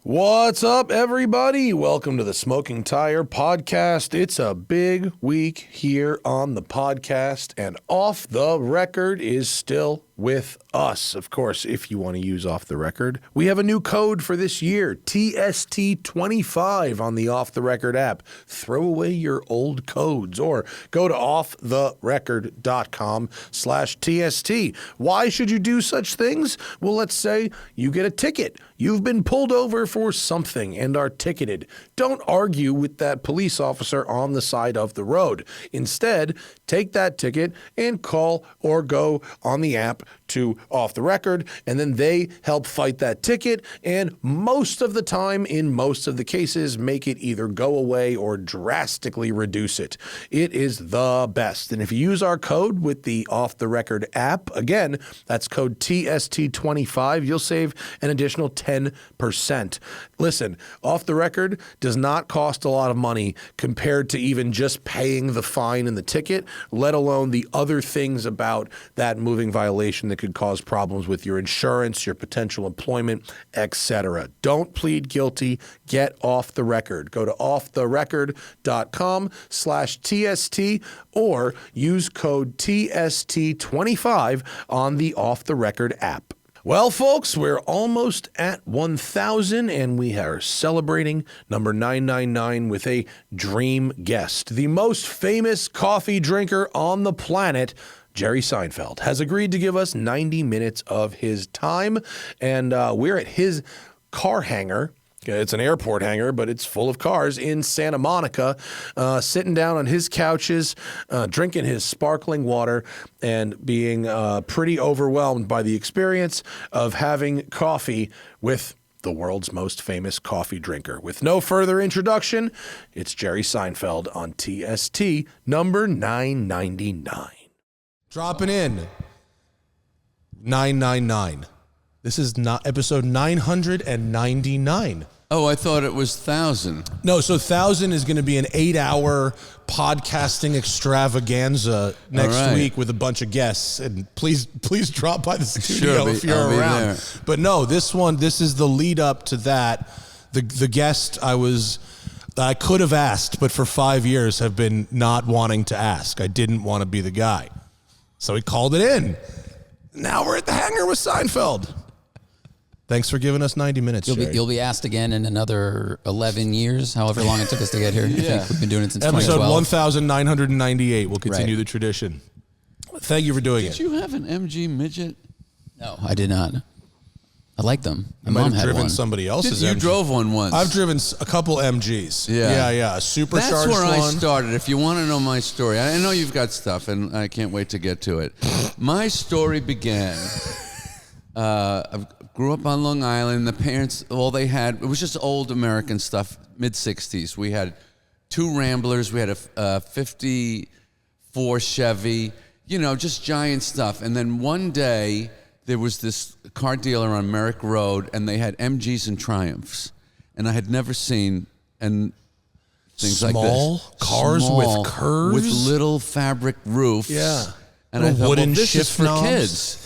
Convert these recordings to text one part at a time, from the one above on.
What's up, everybody? Welcome to the Smoking Tire Podcast. It's a big week here on the podcast, and Off the Record is still with us. Of course, if you want to use Off the Record, we have a new code for this year, TST25 on the Off the Record app. Throw away your old codes or go to offtherecord.com/TST. Why should you do such things? Well, let's say you get a ticket. You've been pulled over for something and are ticketed. Don't argue with that police officer on the side of the road. Instead, take that ticket and call or go on the app to Off the Record, and then they help fight that ticket, and most of the time, in most of the cases, make it either go away or drastically reduce it. It is the best. And if you use our code with the Off the Record app, again, that's code TST25, you'll save an additional 10%. Listen, Off the Record does not cost a lot of money compared to even just paying the fine and the ticket, let alone the other things about that moving violation that could cause problems with your insurance, your potential employment, etc. Don't plead guilty. Get Off the Record. Go to offtherecord.com/TST or use code TST25 on the Off the Record app. Well, folks, we're almost at 1,000, and we are celebrating number 999 with a dream guest. The most famous coffee drinker on the planet, Jerry Seinfeld, has agreed to give us 90 minutes of his time, and we're at his car hangar. It's an airport hangar, but it's full of cars in Santa Monica, sitting down on his couches, drinking his sparkling water, and being pretty overwhelmed by the experience of having coffee with the world's most famous coffee drinker. With no further introduction, it's Jerry Seinfeld on TST number 999. Dropping in 999. This is not episode 999. Oh, I thought it was 1,000. No, so 1,000 is going to be an 8-hour podcasting extravaganza next week with a bunch of guests. And please drop by the studio if you're around. There. But no, this is the lead up to that. The guest I could have asked, but for 5 years have been not wanting to ask. I didn't want to be the guy. So we called it in. Now we're at the hangar with Seinfeld. Thanks for giving us 90 minutes, You'll be asked again in another 11 years, however long it took us to get here. Yeah. I think we've been doing it since Episode 2012. 1998. We'll continue the tradition. Thank you for doing it. Did you have an MG midget? No, I did not. I like them. My I might mom have had driven one. somebody else's You MG. drove one once. I've driven a couple MGs. Yeah. A supercharged That's where one. I started. If you want to know my story, I know you've got stuff, and I can't wait to get to it. My story began... I grew up on Long Island. The parents, all they had, it was just old American stuff, mid-'60s. We had 2 Ramblers. We had a 54 Chevy, just giant stuff. And then one day, there was this car dealer on Merrick Road, and they had MGs and Triumphs. And I had never seen things like this. Small cars with curves? With little fabric roofs. Yeah. And I thought, wooden this is shift for knobs. kids.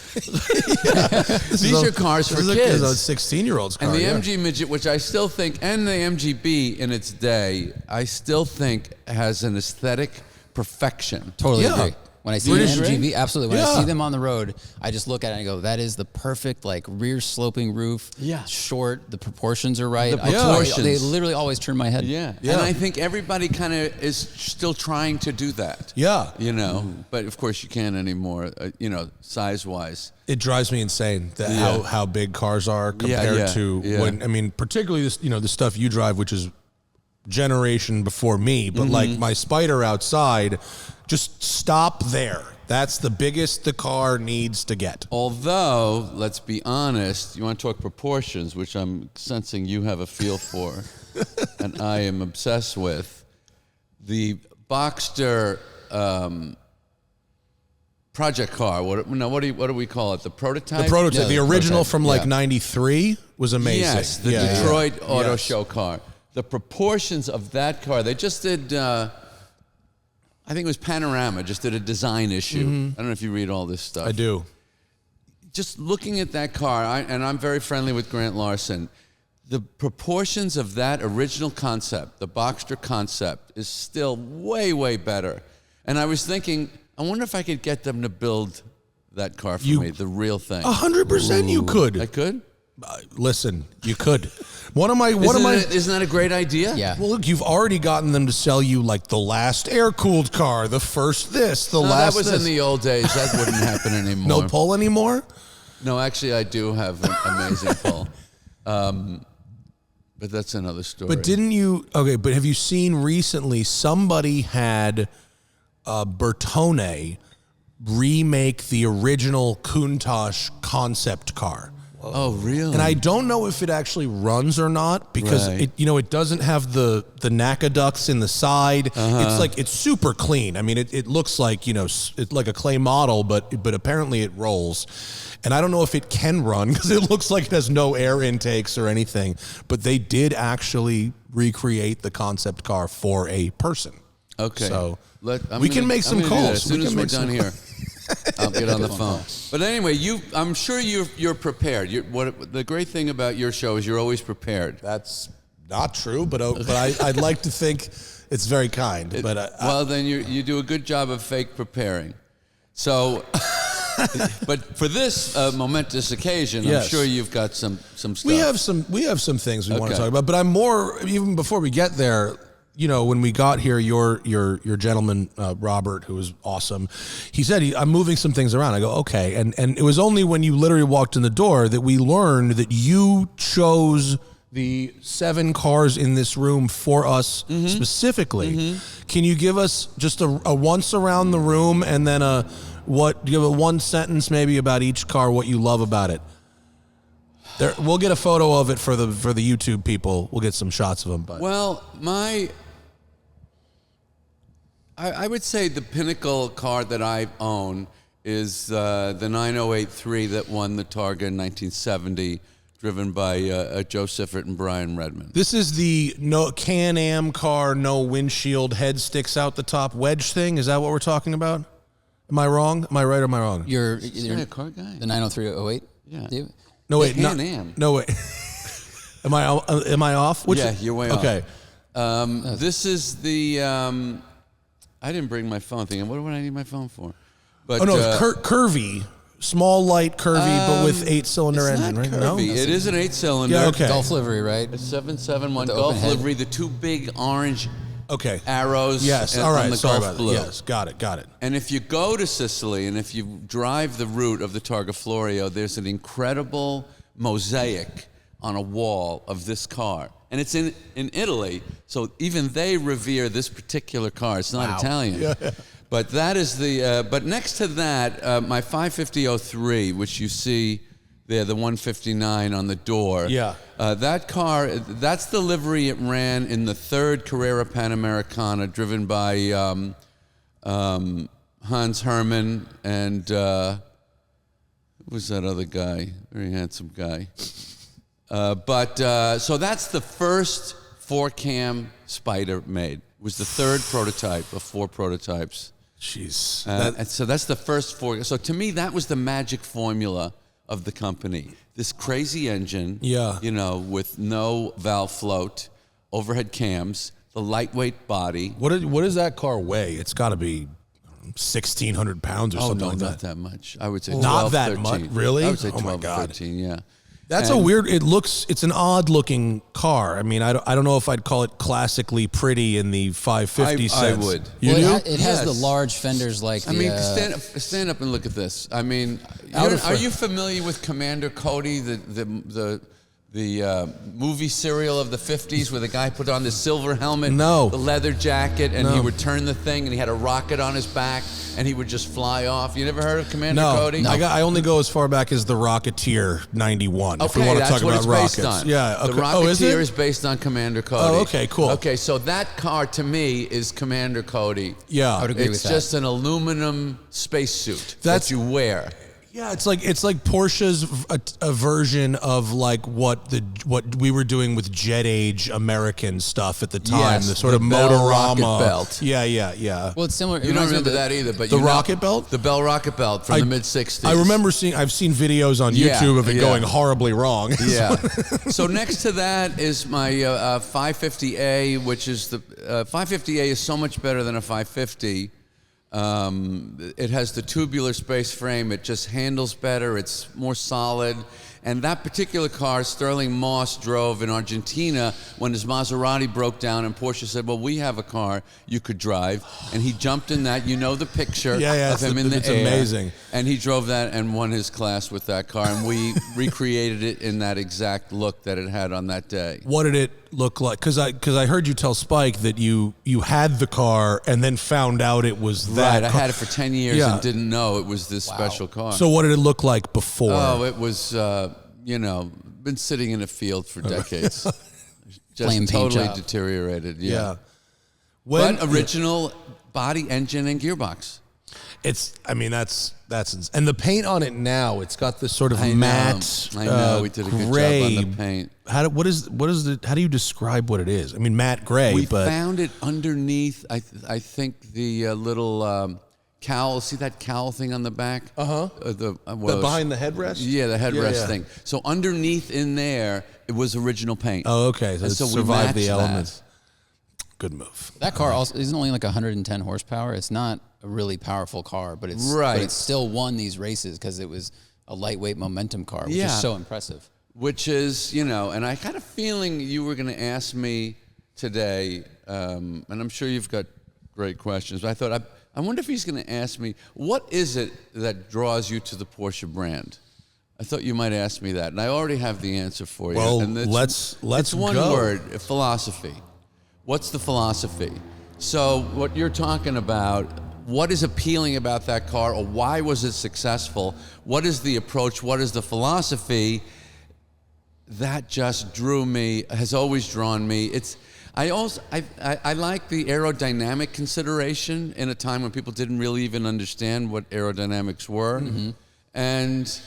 These are cars for kids. This is a 16-year-old's car. And the MG Midget, which I still think, and the MGB in its day, I still think has an aesthetic perfection. Totally Yeah. agree. When I see an MGB, absolutely. When I see them on the road, I just look at it and I go, that is the perfect, rear sloping roof. Yeah. Short. The proportions are right. The proportions. They literally always turn my head. Yeah. And I think everybody kind of is still trying to do that. Yeah. But of course you can't anymore, size-wise. It drives me insane how big cars are compared to when, particularly this, the stuff you drive, which is generation before me, but my Spider outside, just stop there. That's the biggest the car needs to get. Although, let's be honest, you want to talk proportions, which I'm sensing you have a feel for, and I am obsessed with. The Boxster project car. What do we call it? The prototype. The prototype. The original prototype. from '93 was amazing. Yes, the Detroit Auto Show car. The proportions of that car. They just did. I think it was Panorama. Just did a design issue. I don't know if you read all this stuff. I do. Just looking at that car, and I'm very friendly with Grant Larson. the proportions of that original concept, the Boxster concept, is still way, way better. And I was thinking, I wonder if I could get them to build that car for me, the real thing. 100% you could. I could? Listen, you could. Isn't that a great idea? Yeah. Well, look, you've already gotten them to sell you like the last air-cooled car, the first this, the last that was this. in the old days. That wouldn't happen anymore. No pull anymore? No, actually, I do have an amazing pull. But that's another story. But didn't you? Okay, but have you seen recently somebody had Bertone remake the original Countach concept car? Oh, really? And I don't know if it actually runs or not because it doesn't have the NACA ducts in the side. It's super clean. I mean, it looks like it's like a clay model, but apparently it rolls. And I don't know if it can run because it looks like it has no air intakes or anything. But they did actually recreate the concept car for a person. Okay. So we can make some calls. As soon as we're done here, I'll get on the phone. But anyway, I'm sure you're prepared. The great thing about your show is you're always prepared. That's not true, but I'd like to think it's very kind. But then you do a good job of fake preparing. So, but for this momentous occasion, yes. I'm sure you've got some stuff. We have some things we want to talk about. But I'm more, even before we get there. When we got here, your gentleman, Robert, who was awesome, he said, I'm moving some things around. I go, okay. And it was only when you literally walked in the door that we learned that you chose the 7 cars in this room for us specifically. Mm-hmm. Can you give us just a once around the room and then give a one sentence maybe about each car, what you love about it? We'll get a photo of it for the YouTube people. We'll get some shots of them. But. Well, I would say the pinnacle car that I own is the 9083 that won the Targa in 1970, driven by Joe Siffert and Brian Redmond. This is the Can-Am car, no windshield, head sticks out the top wedge thing. Is that what we're talking about? Am I wrong? Am I right or am I wrong? You're a car guy. The 90308? Yeah. No, wait. Can-Am. No, wait. Am I off? You're way off. Okay. This is the... I didn't bring my phone thinking, what do I need my phone for? But, it's curvy. Small, light, curvy, but with 8-cylinder engine, right? Curvy. No? It is an 8-cylinder. Yeah, okay. Golf livery, right? A 771 With the Golf open head. livery, the 2 big orange arrows. Yes, all right. On the Sorry Golf about blue. that. Yes, got it. And if you go to Sicily and if you drive the route of the Targa Florio, there's an incredible mosaic on a wall of this car. And it's in Italy, so even they revere this particular car. It's not Italian. Yeah. But that is but next to that, my 550-03, which you see there, the 159 on the door. Yeah. That car, that's the livery it ran in the 3rd Carrera Panamericana, driven by Hans Hermann and who was that other guy? Very handsome guy. So that's the first 4-cam Spider made. It was the 3rd prototype of 4 prototypes. Jeez. And so that's the first 4. So to me, that was the magic formula of the company. This crazy engine, with no valve float, overhead cams, the lightweight body. What does that car weigh? It's got to be 1,600 pounds or something like that. Not that much. I would say 12, not that 13. much, really? I would say 12 my God. 13, yeah. That's it's an odd looking car. I mean, I don't know if I'd call it classically pretty in the 550 sense. I would. You do? It has the large fenders like stand up and look at this. I mean, are you familiar with Commander Cody, the movie serial of the 50s where the guy put on the silver helmet, No. the leather jacket, and No. he would turn the thing and he had a rocket on his back and he would just fly off? You never heard of Commander Cody? No. I only go as far back as the Rocketeer 91. Okay, if we want to that's talk what about it's rockets. based on. Yeah, okay. The Rocketeer is is based on Commander Cody. Oh, okay, cool. Okay, so that car to me is Commander Cody. Yeah. I would agree with It's that. just an aluminum spacesuit that you wear. Yeah, it's like Porsche's a version of like what we were doing with jet age American stuff at the time. Yes, the sort the of Bell Motorama rocket belt. Yeah. Well, it's similar. You don't remember that either, but The rocket belt? the Bell rocket belt from the mid '60s. I remember I've seen videos on YouTube of it going horribly wrong. Yeah. So next to that is my 550A, which is the 550A is so much better than a 550. It has the tubular space frame. It just handles better. It's more solid. And that particular car, Sterling Moss drove in Argentina when his Maserati broke down, and Porsche said, well, we have a car you could drive. And he jumped in that. You know the picture of him in the air. It's amazing. And he drove that and won his class with that car. And we recreated it in that exact look that it had on that day. What did it look like? Because I heard you tell Spike that you had the car and then found out it was that. Right, I had it for 10 years and didn't know it was this special car. So what did it look like before? Oh, it was, been sitting in a field for decades. Just totally deteriorated. Yeah. But original body, engine, and gearbox. It's, that's and the paint on it now, it's got this sort of matte. I know, we did a good gray. job on the paint. How do you describe what it is? I mean, matte gray. We but found it underneath, I think, the little cowl. See that cowl thing on the back? The behind the headrest? Yeah, the headrest thing. So underneath in there, it was original paint. Oh, okay. So it survived the elements. That. Good move. That car also isn't only like 110 horsepower. It's not a really powerful car, but it's right. But it still won these races because it was a lightweight momentum car, which is so impressive. Which is, and I had a feeling you were going to ask me today, and I'm sure you've got great questions, but I thought, I wonder if he's going to ask me, what is it that draws you to the Porsche brand? I thought you might ask me that, and I already have the answer for you. Well, and let's it's one go. word, philosophy. What's the philosophy? So what you're talking about, what is appealing about that car, or why was it successful? What is the approach? What is the philosophy? That just drew me, has always drawn me. I like the aerodynamic consideration in a time when people didn't really even understand what aerodynamics were. Mm-hmm. And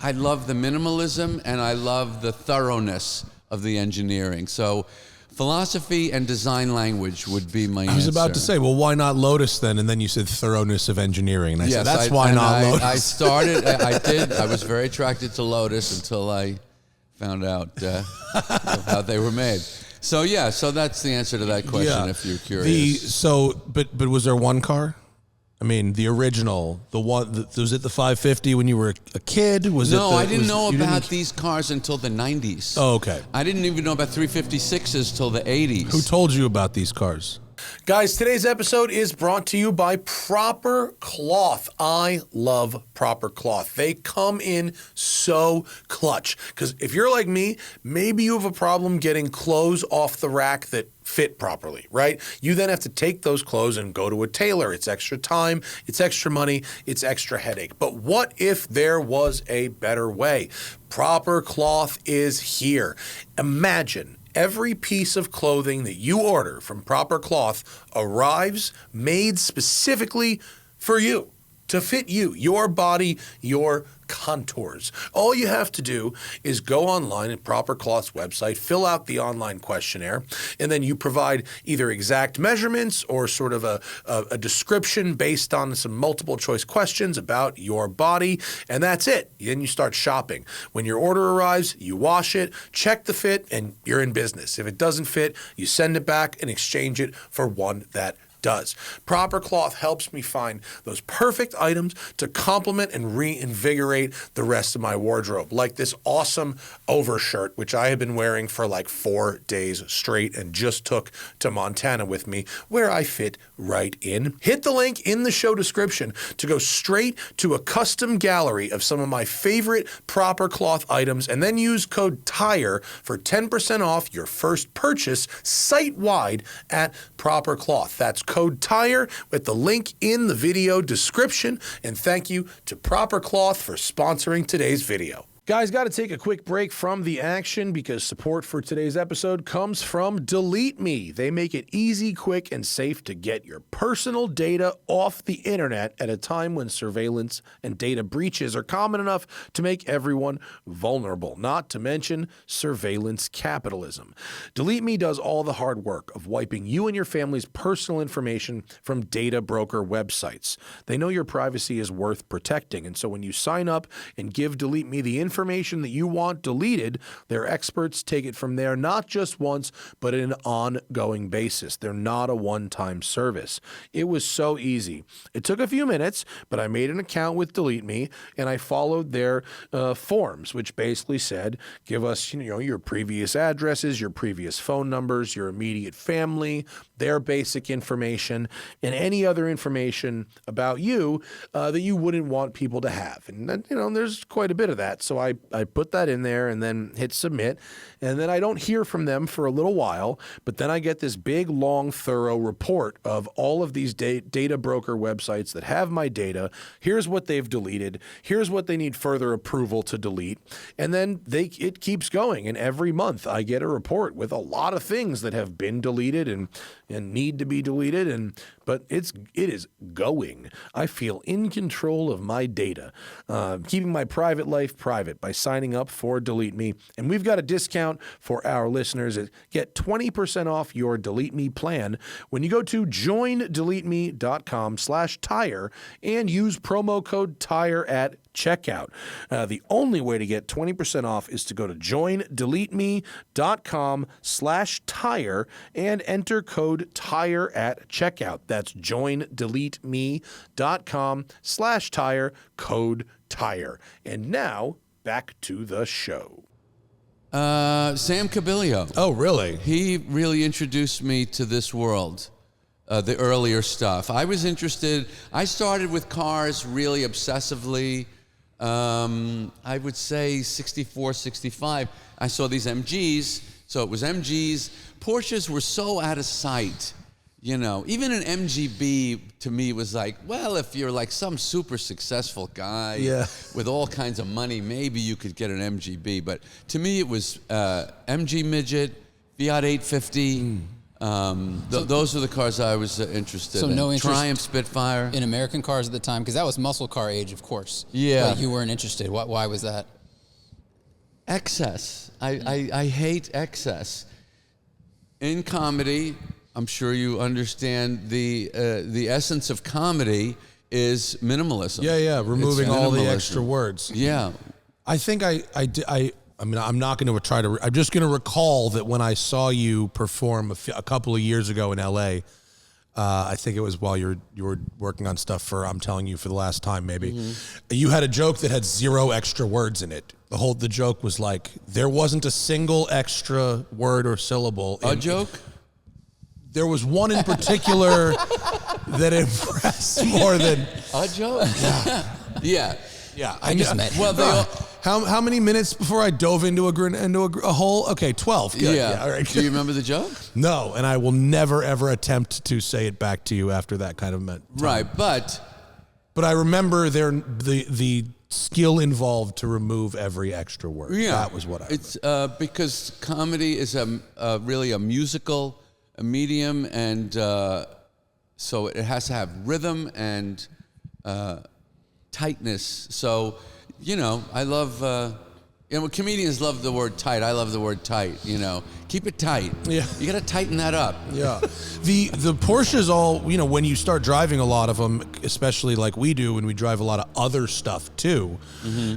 I love the minimalism, and I love the thoroughness of the engineering. So philosophy and design language would be my answer. I was about to say, well, why not Lotus then? And then you said thoroughness of enering. And I said, that's why not Lotus. I was very attracted to Lotus until I found out how they were made. So that's the answer to that question. If you're curious. But was there one car? I mean, the original, the one, was it the 550 when you were a kid? I didn't know about these cars until the 90s. Oh, okay. I didn't even know about 356s till the 80s. Who told you about these cars? Guys, today's episode is brought to you by Proper Cloth. I love Proper Cloth. They come in so clutch. Because if you're like me, maybe you have a problem getting clothes off the rack that fit properly, right? You then have to take those clothes and go to a tailor. It's extra time, it's extra money, it's extra headache. But what if there was a better way? Proper Cloth is here. Imagine every piece of clothing that you order from Proper Cloth arrives made specifically for you, to fit you, your body, your contours. All you have to do is go online at Proper Cloth's website, fill out the online questionnaire, and then you provide either exact measurements or sort of a description based on some multiple choice questions about your body, and that's it. Then you start shopping. When your order arrives, you wash it, check the fit, and you're in business. If it doesn't fit, you send it back and exchange it for one that does. Proper Cloth helps me find those perfect items to complement and reinvigorate the rest of my wardrobe, like this awesome overshirt, which I have been wearing for like 4 days straight and just took to Montana with me, where I fit right in. Hit the link in the show description to go straight to a custom gallery of some of my favorite Proper Cloth items, and then use code TIRE for 10% off your first purchase site-wide at Proper Cloth. That's code TIRE with the link in the video description. And thank you to Proper Cloth for sponsoring today's video. Guys, got to take a quick break from the action because support for today's episode comes from DeleteMe. They make it easy, quick, and safe to get your personal data off the internet at a time when surveillance and data breaches are common enough to make everyone vulnerable, not to mention surveillance capitalism. DeleteMe does all the hard work of wiping you and your family's personal information from data broker websites. They know your privacy is worth protecting, and so when you sign up and give DeleteMe the information that you want deleted, their experts take it from there not just once, but in an ongoing basis. They're not a one-time service. It was so easy. It took a few minutes, but I made an account with DeleteMe, and I followed their forms, which basically said, give us your previous addresses, your previous phone numbers, your immediate family, their basic information, and any other information about you that you wouldn't want people to have. And there's quite a bit of that. So I put that in there and then hit submit. And then I don't hear from them for a little while, but then I get this big, long, thorough report of all of these data broker websites that have my data. Here's what they've deleted. Here's what they need further approval to delete. And then it keeps going. And every month I get a report with a lot of things that have been deleted and need to be deleted. But it is going. I feel in control of my data, keeping my private life private by signing up for DeleteMe. And we've got a discount for our listeners. Get 20% off your DeleteMe plan when you go to joindeleteme.com/tire and use promo code TIRE at checkout. The only way to get 20% off is to go to joindeleteme.com/tire and enter code TIRE at checkout. That's joindeleteme.com/tire, code TIRE. And now back to the show. Sam Cabilio. Oh, really? He really introduced me to this world, the earlier stuff. I was interested. I started with cars really obsessively. I would say 64, 65. I saw these MGs. So it was MGs. Porsches were so out of sight. Even an MGB to me was like, well, if you're like some super successful guy with all kinds of money, maybe you could get an MGB. But to me, it was MG Midget, Fiat 850. Those are the cars I was interested in. No interest Triumph Spitfire. in American cars at the time, because that was muscle car age, of course. Yeah. But you weren't interested. Why was that? Excess. I hate excess. In comedy, I'm sure you understand the essence of comedy is minimalism. Yeah, removing It's all the minimalism. extra words. Yeah. I think I'm not going to try to. I'm just going to recall that when I saw you perform a couple of years ago in L.A., I think it was while you were working on stuff for I'm Telling You for the Last Time, maybe. Mm-hmm. You had a joke that had 0 extra words in it. The joke was like there wasn't a single extra word or syllable. A joke? There was one in particular that impressed more than a joke. Yeah. I just met him. Well, how many minutes before I dove into a hole? Okay, 12. Good. Yeah. All right. Do you remember the joke? No, and I will never ever attempt to say it back to you after that kind of time. Right, but I remember the skill involved to remove every extra word. Yeah, that was what I. It's because comedy is really a musical medium, and so it has to have rhythm and tightness. So, I love. Comedians love the word tight. I love the word tight. Keep it tight. Yeah, you got to tighten that up. Yeah, the Porsches all when you start driving a lot of them, especially like we do when we drive a lot of other stuff too,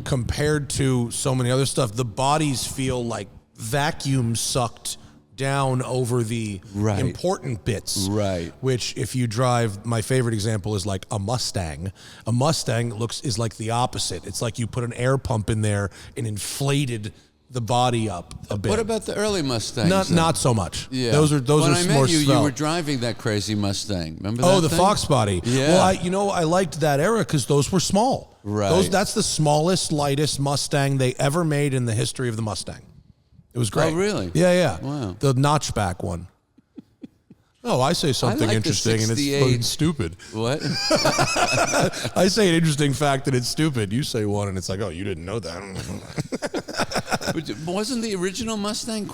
compared to so many other stuff, the bodies feel like vacuum sucked down over the important bits. Right. Which if you drive, my favorite example is like a Mustang. A Mustang is like the opposite. It's like you put an air pump in there and inflated the body up a bit. What about the early Mustangs? Not so much. Yeah. Those are when I more met you, svelte. you were driving that crazy Mustang. Remember that? Oh, the thing? Fox body. Yeah. Well, I liked that era because those were small. Right. That's the smallest, lightest Mustang they ever made in the history of the Mustang. It was great. Oh, really? Yeah. Wow. The notchback one. Oh, I say something like the interesting and it's 68. fucking stupid. What? I say an interesting fact and it's stupid. You say one and it's like, oh, you didn't know that. But wasn't the original Mustang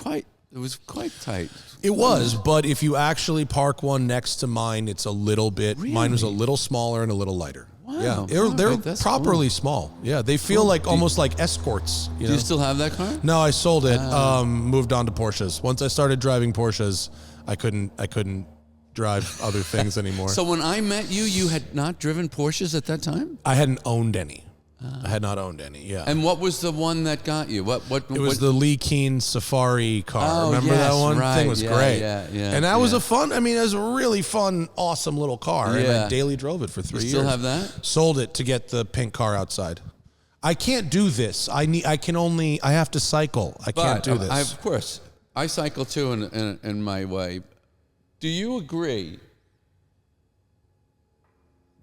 it was quite tight. It was, but if you actually park one next to mine, it's a little bit. Really? Mine was a little smaller and a little lighter. Wow. Yeah, All they're right, that's properly small. Yeah, they feel like almost like escorts. Do you still have that car? No, I sold it. Moved on to Porsches. Once I started driving Porsches, I couldn't drive other things anymore. So when I met you, you had not driven Porsches at that time? I hadn't owned any. I had not owned any. Yeah. And what was the one that got you? It was the Lee Keen Safari car. Oh, Remember that yes, one? right. Thing was Yeah, great. yeah, And that was it was a really fun, awesome little car. And Yeah. I daily drove it for 3 years. still have that? Sold it to get the pink car outside. I can't do this. I have to cycle. I can't do this. Of course, I cycle too in my way. Do you agree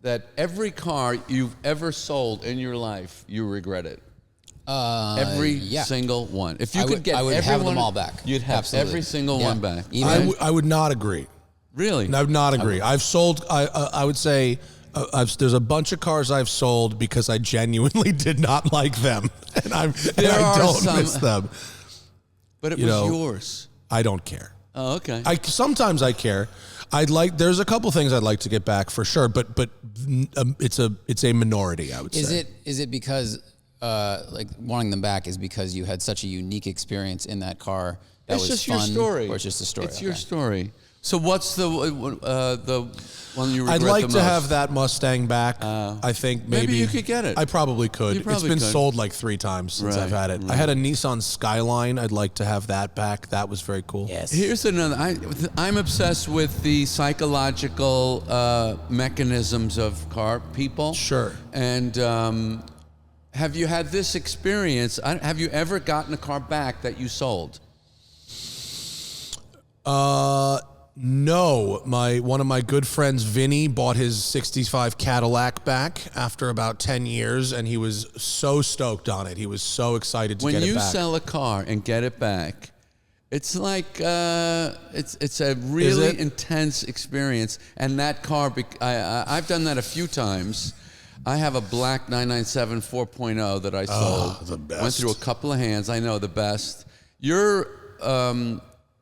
that every car you've ever sold in your life, you regret it? Every single one. If you could get I would every have one, them all back. You'd have Absolutely. every single one back. I would not agree. Really? I would not agree. I've sold. I would say there's a bunch of cars I've sold because I genuinely did not like them, and I don't miss them. But it was yours. I don't care. Oh, okay. Sometimes I care. There's a couple things I'd like to get back for sure, but it's a minority. I would say. Is it because like wanting them back is because you had such a unique experience in that car that was just fun, your story. or it's just a story? It's your story. So what's the one you regret I'd like the to most? have that Mustang back. I think maybe you could get it. I probably could. You probably It's been could. sold like 3 times since I've had it. I had a Nissan Skyline. I'd like to have that back. That was very cool. Yes. Here's another. I'm obsessed with the psychological mechanisms of car people. Sure. And have you had this experience? Have you ever gotten a car back that you sold? No, one of my good friends, Vinny, bought his '65 Cadillac back after about 10 years, and he was so stoked on it. He was so excited to get it back. When you sell a car and get it back, it's like it's a really intense experience. And that car, I've done that a few times. I have a black 997 4.0 that I sold. The best. Went through a couple of hands. I know, the best. Your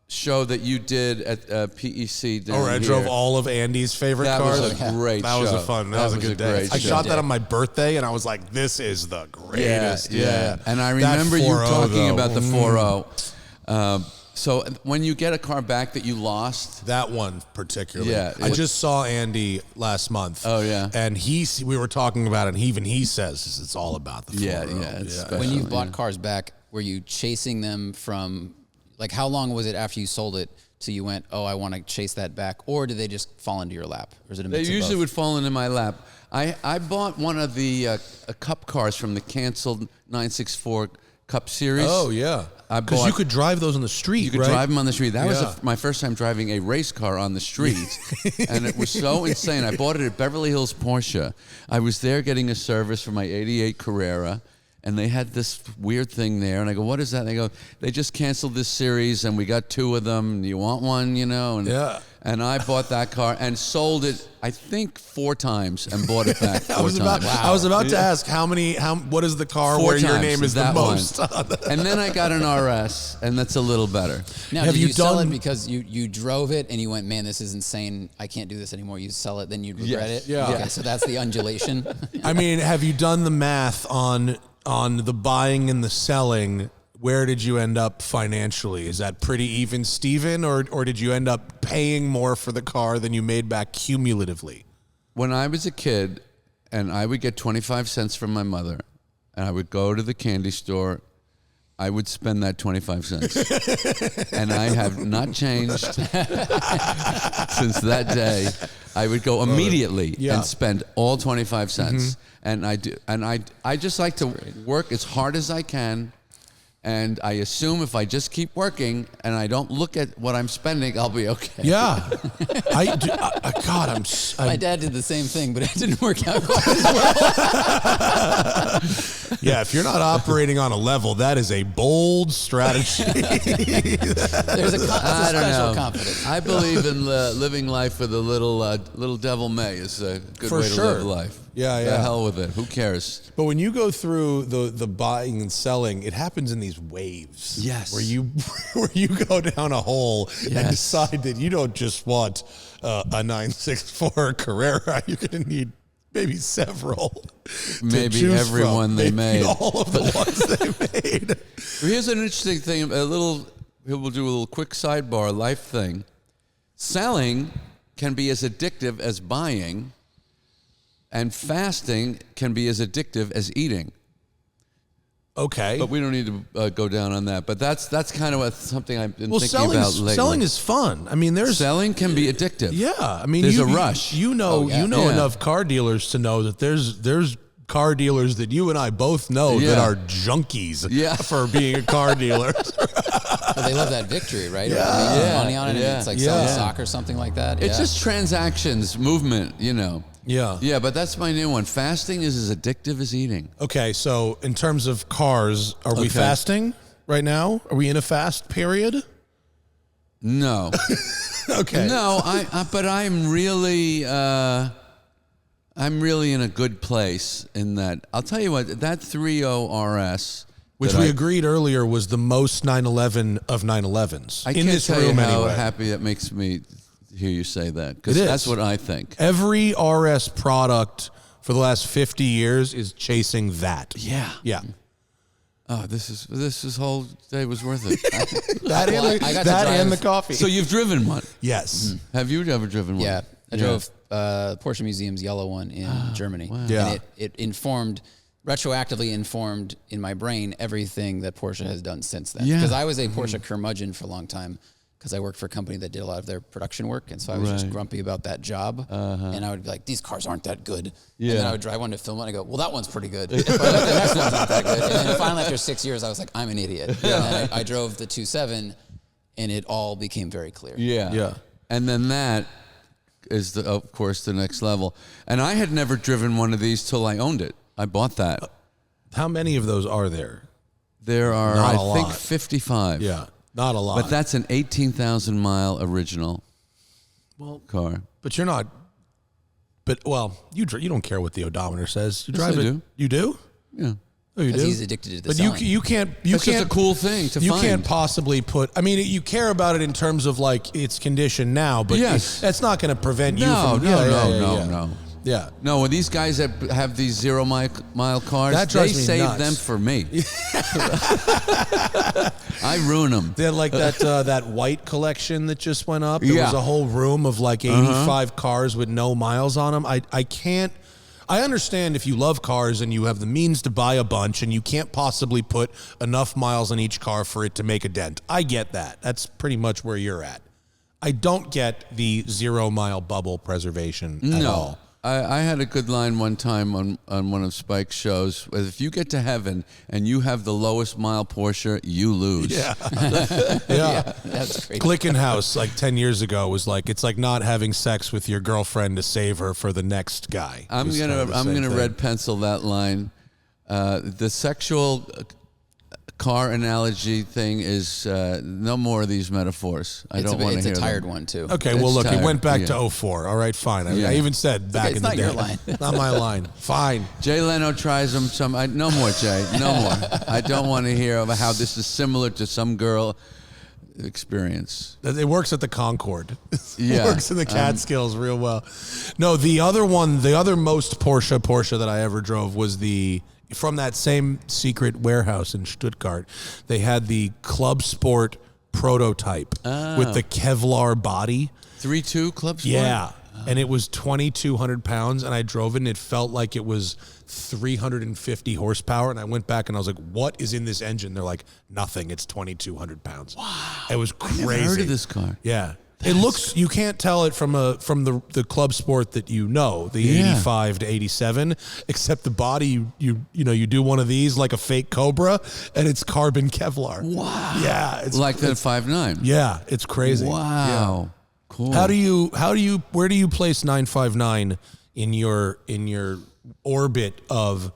show that you did at PEC down I here. drove all of Andy's favorite cars. That was a great show. That was fun. That was a good day. I show. shot that on my birthday, and I was like, "This is the greatest." Yeah. And I remember you talking about the 4.0. So when you get a car back that you lost, that one particularly. Yeah, I just saw Andy last month. Oh yeah, and we were talking about it. And he says it's all about the 4.0. Yeah. It's special, when you bought cars back, were you chasing them from? Like, how long was it after you sold it till you went, oh, I want to chase that back? Or did they just fall into your lap? Or is it a mix They of usually both? would fall into my lap. I bought one of the Cup cars from the canceled 964 Cup Series. Oh, yeah. Because you could drive those on the street, You could drive them on the street. That was my first time driving a race car on the street. And it was so insane. I bought it at Beverly Hills Porsche. I was there getting a service for my 88 Carrera. And they had this weird thing there. And I go, what is that? And they go, they just canceled this series and we got 2 of them. You want one, And, and I bought that car and sold it, I think, 4 times and bought it back 4 times. I was about to ask what is the car 4 where your times name is the that most? And then I got an RS, and that's a little better. Now, Have did you you sell done- it because you drove it and you went, man, this is insane. I can't do this anymore. You sell it, then you'd regret it? Yeah. Okay, so that's the undulation. I mean, have you done the math on the buying and the selling? Where did you end up financially? Is that pretty even, Steven, or did you end up paying more for the car than you made back cumulatively? When I was a kid, and I would get 25 cents from my mother, and I would go to the candy store, I would spend that 25 cents. And I have not changed since that day. I would go immediately and spend all 25 cents. And I do, and I just like to work as hard as I can And I assume if I just keep working and I don't look at what I'm spending, I'll be okay. Yeah. God, My dad did the same thing, but it didn't work out quite as well. Yeah, if you're not operating on a level, that is a bold strategy. There's a special confidence. I believe in living life with a little devil may is a good For way sure. to live life. Yeah, The hell with it. Who cares? But when you go through the buying and selling, it happens in these waves. Yes. Where you go down a hole and decide that you don't just want a 964 Carrera. You're going to need maybe several. Maybe everyone they made. All of the ones they made. Here's an interesting thing. We'll do a little quick sidebar life thing. Selling can be as addictive as buying, and fasting can be as addictive as eating. Okay. But we don't need to go down on that. But that's kind of something I've been thinking about lately. Selling is fun. I mean, Selling can be addictive. Yeah, I mean, there's a rush. You know Yeah. enough car dealers to know that there's car dealers that you and I both know that are junkies for being a car dealer. But they love that victory, right? Yeah. Or making money on it. And it's like selling stock or something like that. It's just transactions, movement, Yeah. Yeah, but that's my new one. Fasting is as addictive as eating. Okay, so in terms of cars, are we fasting right now? Are we in a fast period? No. Okay. No, but I'm really in a good place in that. I'll tell you what, that 3.0 RS, which we agreed earlier was the most 911 of 911s. I in can't this tell room you how anyway. happy that makes me hear you say that, because It is. that's what I think. Every RS product for the last 50 years is chasing that. Yeah. Yeah. Oh, this whole day was worth it. That and the coffee. So you've driven one? Yes. Have you ever driven one? Yeah, I drove Porsche Museum's yellow one in Germany. wow. Yeah. And it retroactively informed in my brain everything that Porsche has done since then. Yeah. Because I was a Porsche curmudgeon for a long time because I worked for a company that did a lot of their production work. And so I was just grumpy about that job. And I would be like, these cars aren't that good. Yeah. And then I would drive one to film it and I go, well, that one's pretty good. But the next one's not that good. And then finally after 6 years, I was like, I'm an idiot. And then I drove the 2.7 and it all became very clear. Yeah. Yeah. And then that is, of course, the next level. And I had never driven one of these till I owned it. I bought that. How many of those are there? There are, Not a I think, lot. 55. Yeah. Not a lot. But that's an 18,000 mile original car. But you're not. But you don't care what the odometer says. You drive I it. do. You do? Yeah. Oh, you Because do. he's addicted to the But selling. you can't. It's just a cool thing to you find. can't possibly put. I mean, you care about it in terms of like its condition now, but Yes. that's not going to prevent you No, from. no. Yeah. No, when these guys that have these 0 mile cars, That they drives me save nuts. them for me. I ruin them. They had like that white collection that just went up. There Yeah. was a whole room of like 85 cars with no miles on them. I can't. I understand if you love cars and you have the means to buy a bunch and you can't possibly put enough miles on each car for it to make a dent. I get that. That's pretty much where you're at. I don't get the 0 mile bubble preservation at all. I had a good line one time on one of Spike's shows. If you get to heaven and you have the lowest mile Porsche, you lose. Yeah. Yeah. That's great. Glickenhaus, like 10 years ago, was like, it's like not having sex with your girlfriend to save her for the next guy. I'm It was kind of the same gonna thing. red pencil that line. The sexual car analogy thing is no more of these metaphors. I don't want to hear It's a tired them. one, too. Okay, well, It's look, tired, it went back yeah. to 04. All right, fine. Yeah. I even said back it's in the not day. your line. Not my line. Fine. Jay Leno tries them. No more, Jay. No more. I don't want to hear about how this is similar to some girl experience. It works at the Concorde. Yeah. It works in the Catskills real well. No, the other one, the other most Porsche that I ever drove was from that same secret warehouse in Stuttgart. They had the Club Sport prototype with the Kevlar body. 3.2 Club Sport? Yeah. And it was 2,200 pounds, and I drove it, and it felt like it was 350 horsepower. And I went back, and I was like, what is in this engine? They're like, nothing. It's 2,200 pounds. Wow. It was crazy. Never heard of this car. Yeah. It looks, you can't tell it from the club sport that you know, the 85 to 87, except the body, you do one of these like a fake Cobra, and it's carbon Kevlar. Wow. Yeah. It's like that 5.9. Yeah, it's crazy. Wow. Yeah. Cool. Where do you place 959 in your orbit of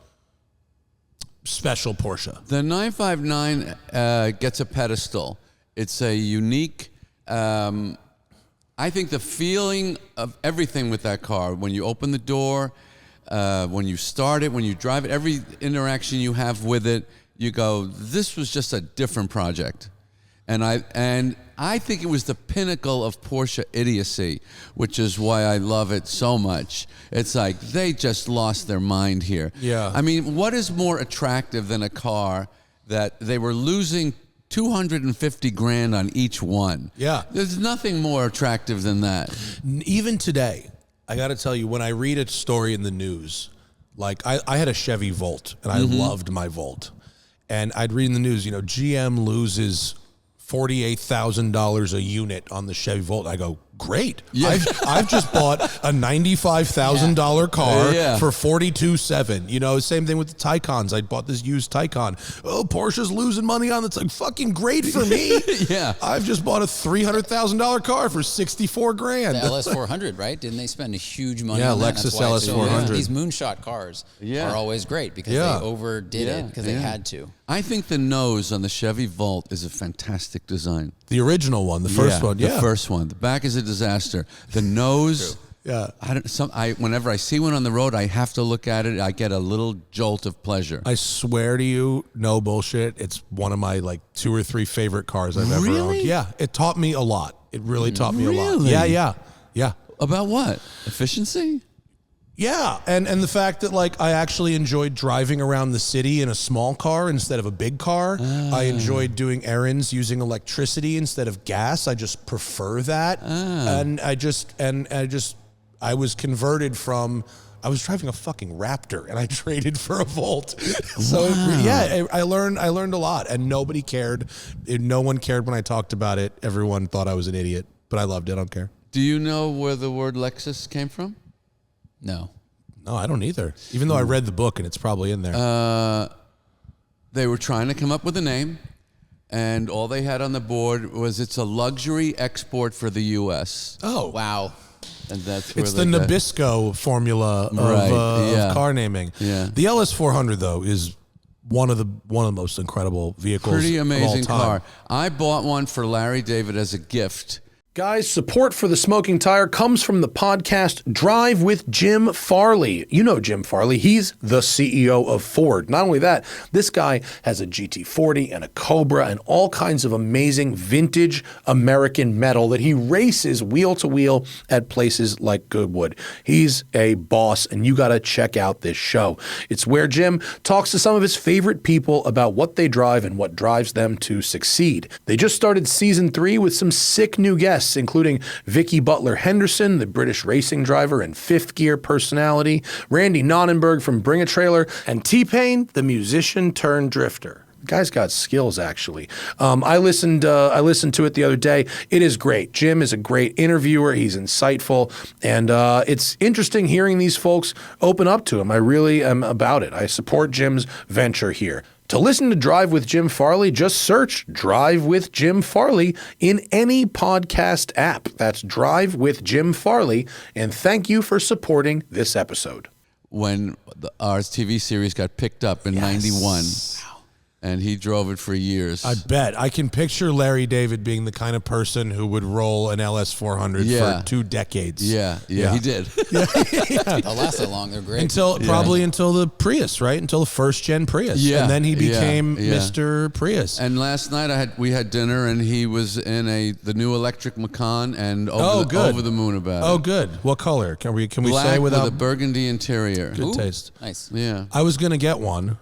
special Porsche? The 959 gets a pedestal. It's a unique, I think the feeling of everything with that car, when you open the door, when you start it, when you drive it, every interaction you have with it, you go, this was just a different project. And I think it was the pinnacle of Porsche idiocy, which is why I love it so much. It's like they just lost their mind here. Yeah. I mean, what is more attractive than a car that they were losing $250,000 on each one? Yeah. There's nothing more attractive than that. Even today, I got to tell you, when I read a story in the news, like I had a Chevy Volt, and I loved my Volt. And I'd read in the news, GM loses $48,000 a unit on the Chevy Volt. I go, great. Yeah. I've just bought a $95,000 car for $42,700. Same thing with the Taycans. I bought this used Taycan. Oh, Porsche's losing money on it. It's like fucking great for me. Yeah. I've just bought a $300,000 car for $64,000. The LS400, right? Didn't they spend a huge money on that? Lexus LS400. These moonshot cars are always great because they overdid it because they had to. I think the nose on the Chevy Volt is a fantastic design. The original one, the first one, the first one. The back is a disaster. The nose, whenever I see one on the road, I have to look at it. I get a little jolt of pleasure. I swear to you, no bullshit. It's one of my 2 or 3 favorite cars I've ever owned. Yeah, it taught me a lot. It really taught me a lot. Yeah. About what? Efficiency? Yeah, and the fact that I actually enjoyed driving around the city in a small car instead of a big car. I enjoyed doing errands using electricity instead of gas. I just prefer that. And I was converted from, I was driving a fucking Raptor and I traded for a Volt. So I learned a lot, and nobody cared. No one cared when I talked about it. Everyone thought I was an idiot, but I loved it. I don't care. Do you know where the word Lexus came from? No, I don't either. Even though I read the book and it's probably in there. They were trying to come up with a name, and all they had on the board was it's a luxury export for the U.S. Oh, wow. And that's where it's the Nabisco formula of car naming. Yeah. The LS400 though is one of the most incredible vehicles. Pretty amazing of all time. car. I bought one for Larry David as a gift. Guys, support for The Smoking Tire comes from the podcast Drive with Jim Farley. You know Jim Farley. He's the CEO of Ford. Not only that, this guy has a GT40 and a Cobra and all kinds of amazing vintage American metal that he races wheel to wheel at places like Goodwood. He's a boss, and you got to check out this show. It's where Jim talks to some of his favorite people about what they drive and what drives them to succeed. They just started season 3 with some sick new guests, including Vicky Butler Henderson, the British racing driver and fifth gear personality, Randy Nonnenberg from Bring a Trailer, and T-Pain, the musician turned drifter. The guy's got skills, actually. I listened to it the other day. It is great. Jim is a great interviewer. He's insightful, and it's interesting hearing these folks open up to him. I really am about it. I support Jim's venture here. To listen to Drive with Jim Farley, just search Drive with Jim Farley in any podcast app. That's Drive with Jim Farley, and thank you for supporting this episode. When our TV series got picked up in 91. And he drove it for years. I bet. I can picture Larry David being the kind of person who would roll an LS400 for 2 decades. Yeah, he did. They'll last that long. They're great. Probably until the Prius, right? Until the first gen Prius. Yeah. And then he became Mr. Prius. And last night we had dinner, and he was in the new electric Macan, and over the moon about it. Oh, good. What color? Can we Black say without with a burgundy interior? Good taste. Nice. Yeah. I was gonna get one,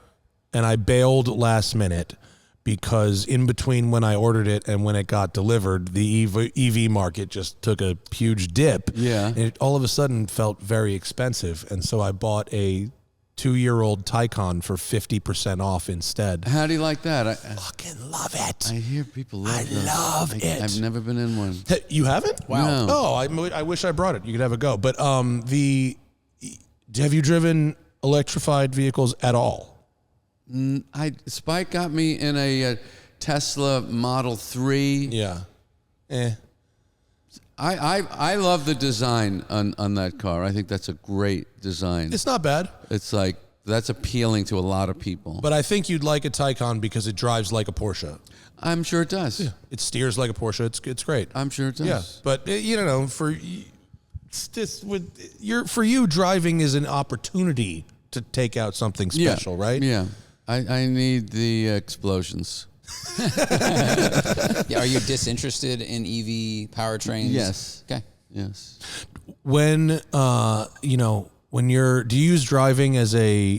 and I bailed last minute because in between when I ordered it and when it got delivered, the EV market just took a huge dip. Yeah. And it all of a sudden felt very expensive. And so I bought a 2-year-old Taycan for 50% off instead. How do you like that? I Fucking love it. I hear people love those. love it. I've never been in one. Hey, you haven't? Wow. No. Oh, I wish I brought it. You could have a go. But have you driven electrified vehicles at all? Spike got me in a Tesla Model 3. Yeah. I love the design on that car. I think that's a great design. It's not bad. It's like, that's appealing to a lot of people. But I think you'd like a Taycan because it drives like a Porsche. I'm sure it does. Yeah. It steers like a Porsche. It's great. I'm sure it does. Yeah. But you don't know, for you, driving is an opportunity to take out something special, right? Yeah. I need the explosions. Yeah, are you disinterested in EV powertrains? Yes. Okay. Yes. When when do you use driving as a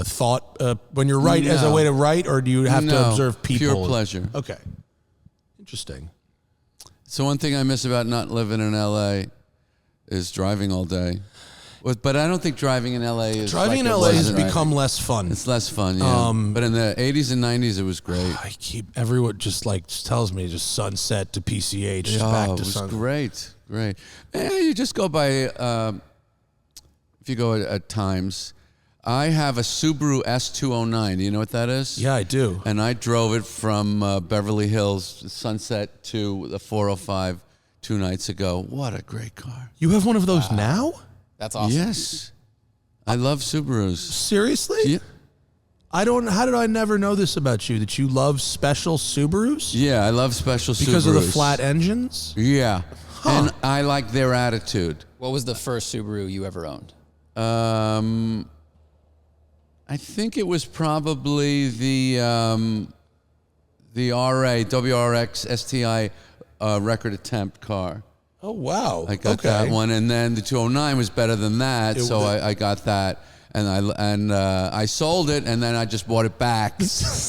thought when you're as a way to write, or do you have to observe people? Pure pleasure. Okay. Interesting. So one thing I miss about not living in LA is driving all day. But I don't think driving in LA is driving like in it LA was has in become less fun. It's less fun, yeah. But in the 80s and 90s, it was great. Everyone just tells me just sunset to PCH, just back to it was sunset. Great. You just go by, if you go at times. I have a Subaru S209. Do you know what that is? Yeah, I do. And I drove it from Beverly Hills, Sunset to the 405 2 nights ago. What a great car. You have one of those now? That's awesome. Yes. I love Subarus. Seriously? Yeah. How did I never know this about you, that you love special Subarus? Yeah, I love special Subarus. Because of the flat engines? Yeah. And I like their attitude. What was the first Subaru you ever owned? I think it was probably the WRX STI record attempt car. Oh, wow. I got that one, and then the 209 was better than that, I got that, and I sold it, and then I just bought it back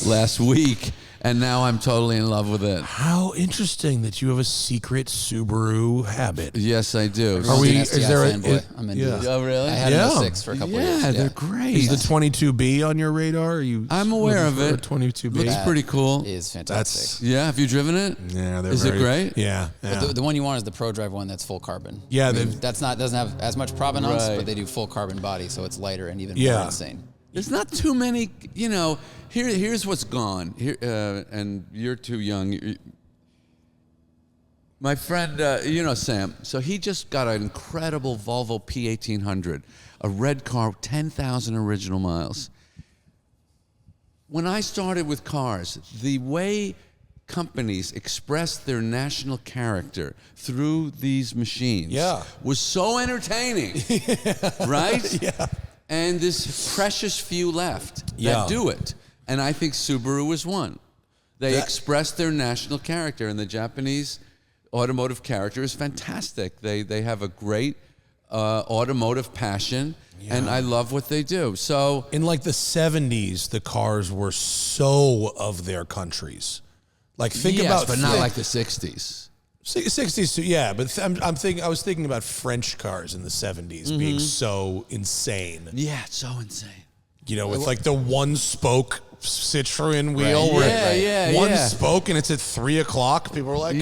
last week, and now I'm totally in love with it. How interesting that you have a secret Subaru habit. Yes, I do. I'm into this. Oh, really? I had a 06 for a couple of years. Yeah, they're great. Is the 22B on your radar? Are you? I'm aware of it. 22B. Looks pretty cool. It is fantastic. Yeah, have you driven it? Yeah, Is it great? Yeah. But the one you want is the Pro Drive one that's full carbon. Yeah, doesn't have as much provenance, Right. but they do full carbon body, so it's lighter and even Yeah. more insane. There's not too many, here's what's gone. And you're too young. My friend, Sam, so he just got an incredible Volvo P1800, a red car, 10,000 original miles. When I started with cars, the way companies expressed their national character through these machines was so entertaining, right? Yeah. And this precious few left that do it. And I think Subaru is one. They express their national character, and the Japanese automotive character is fantastic. They have a great automotive passion, and I love what they do. So in like the 70s, the cars were so of their countries. Like but not like the 60s. 60s too, yeah, but I was thinking about French cars in the 70s being so insane. Yeah, it's so insane. With like the one spoke Citroen wheel, where one spoke and it's at 3 o'clock. People were like,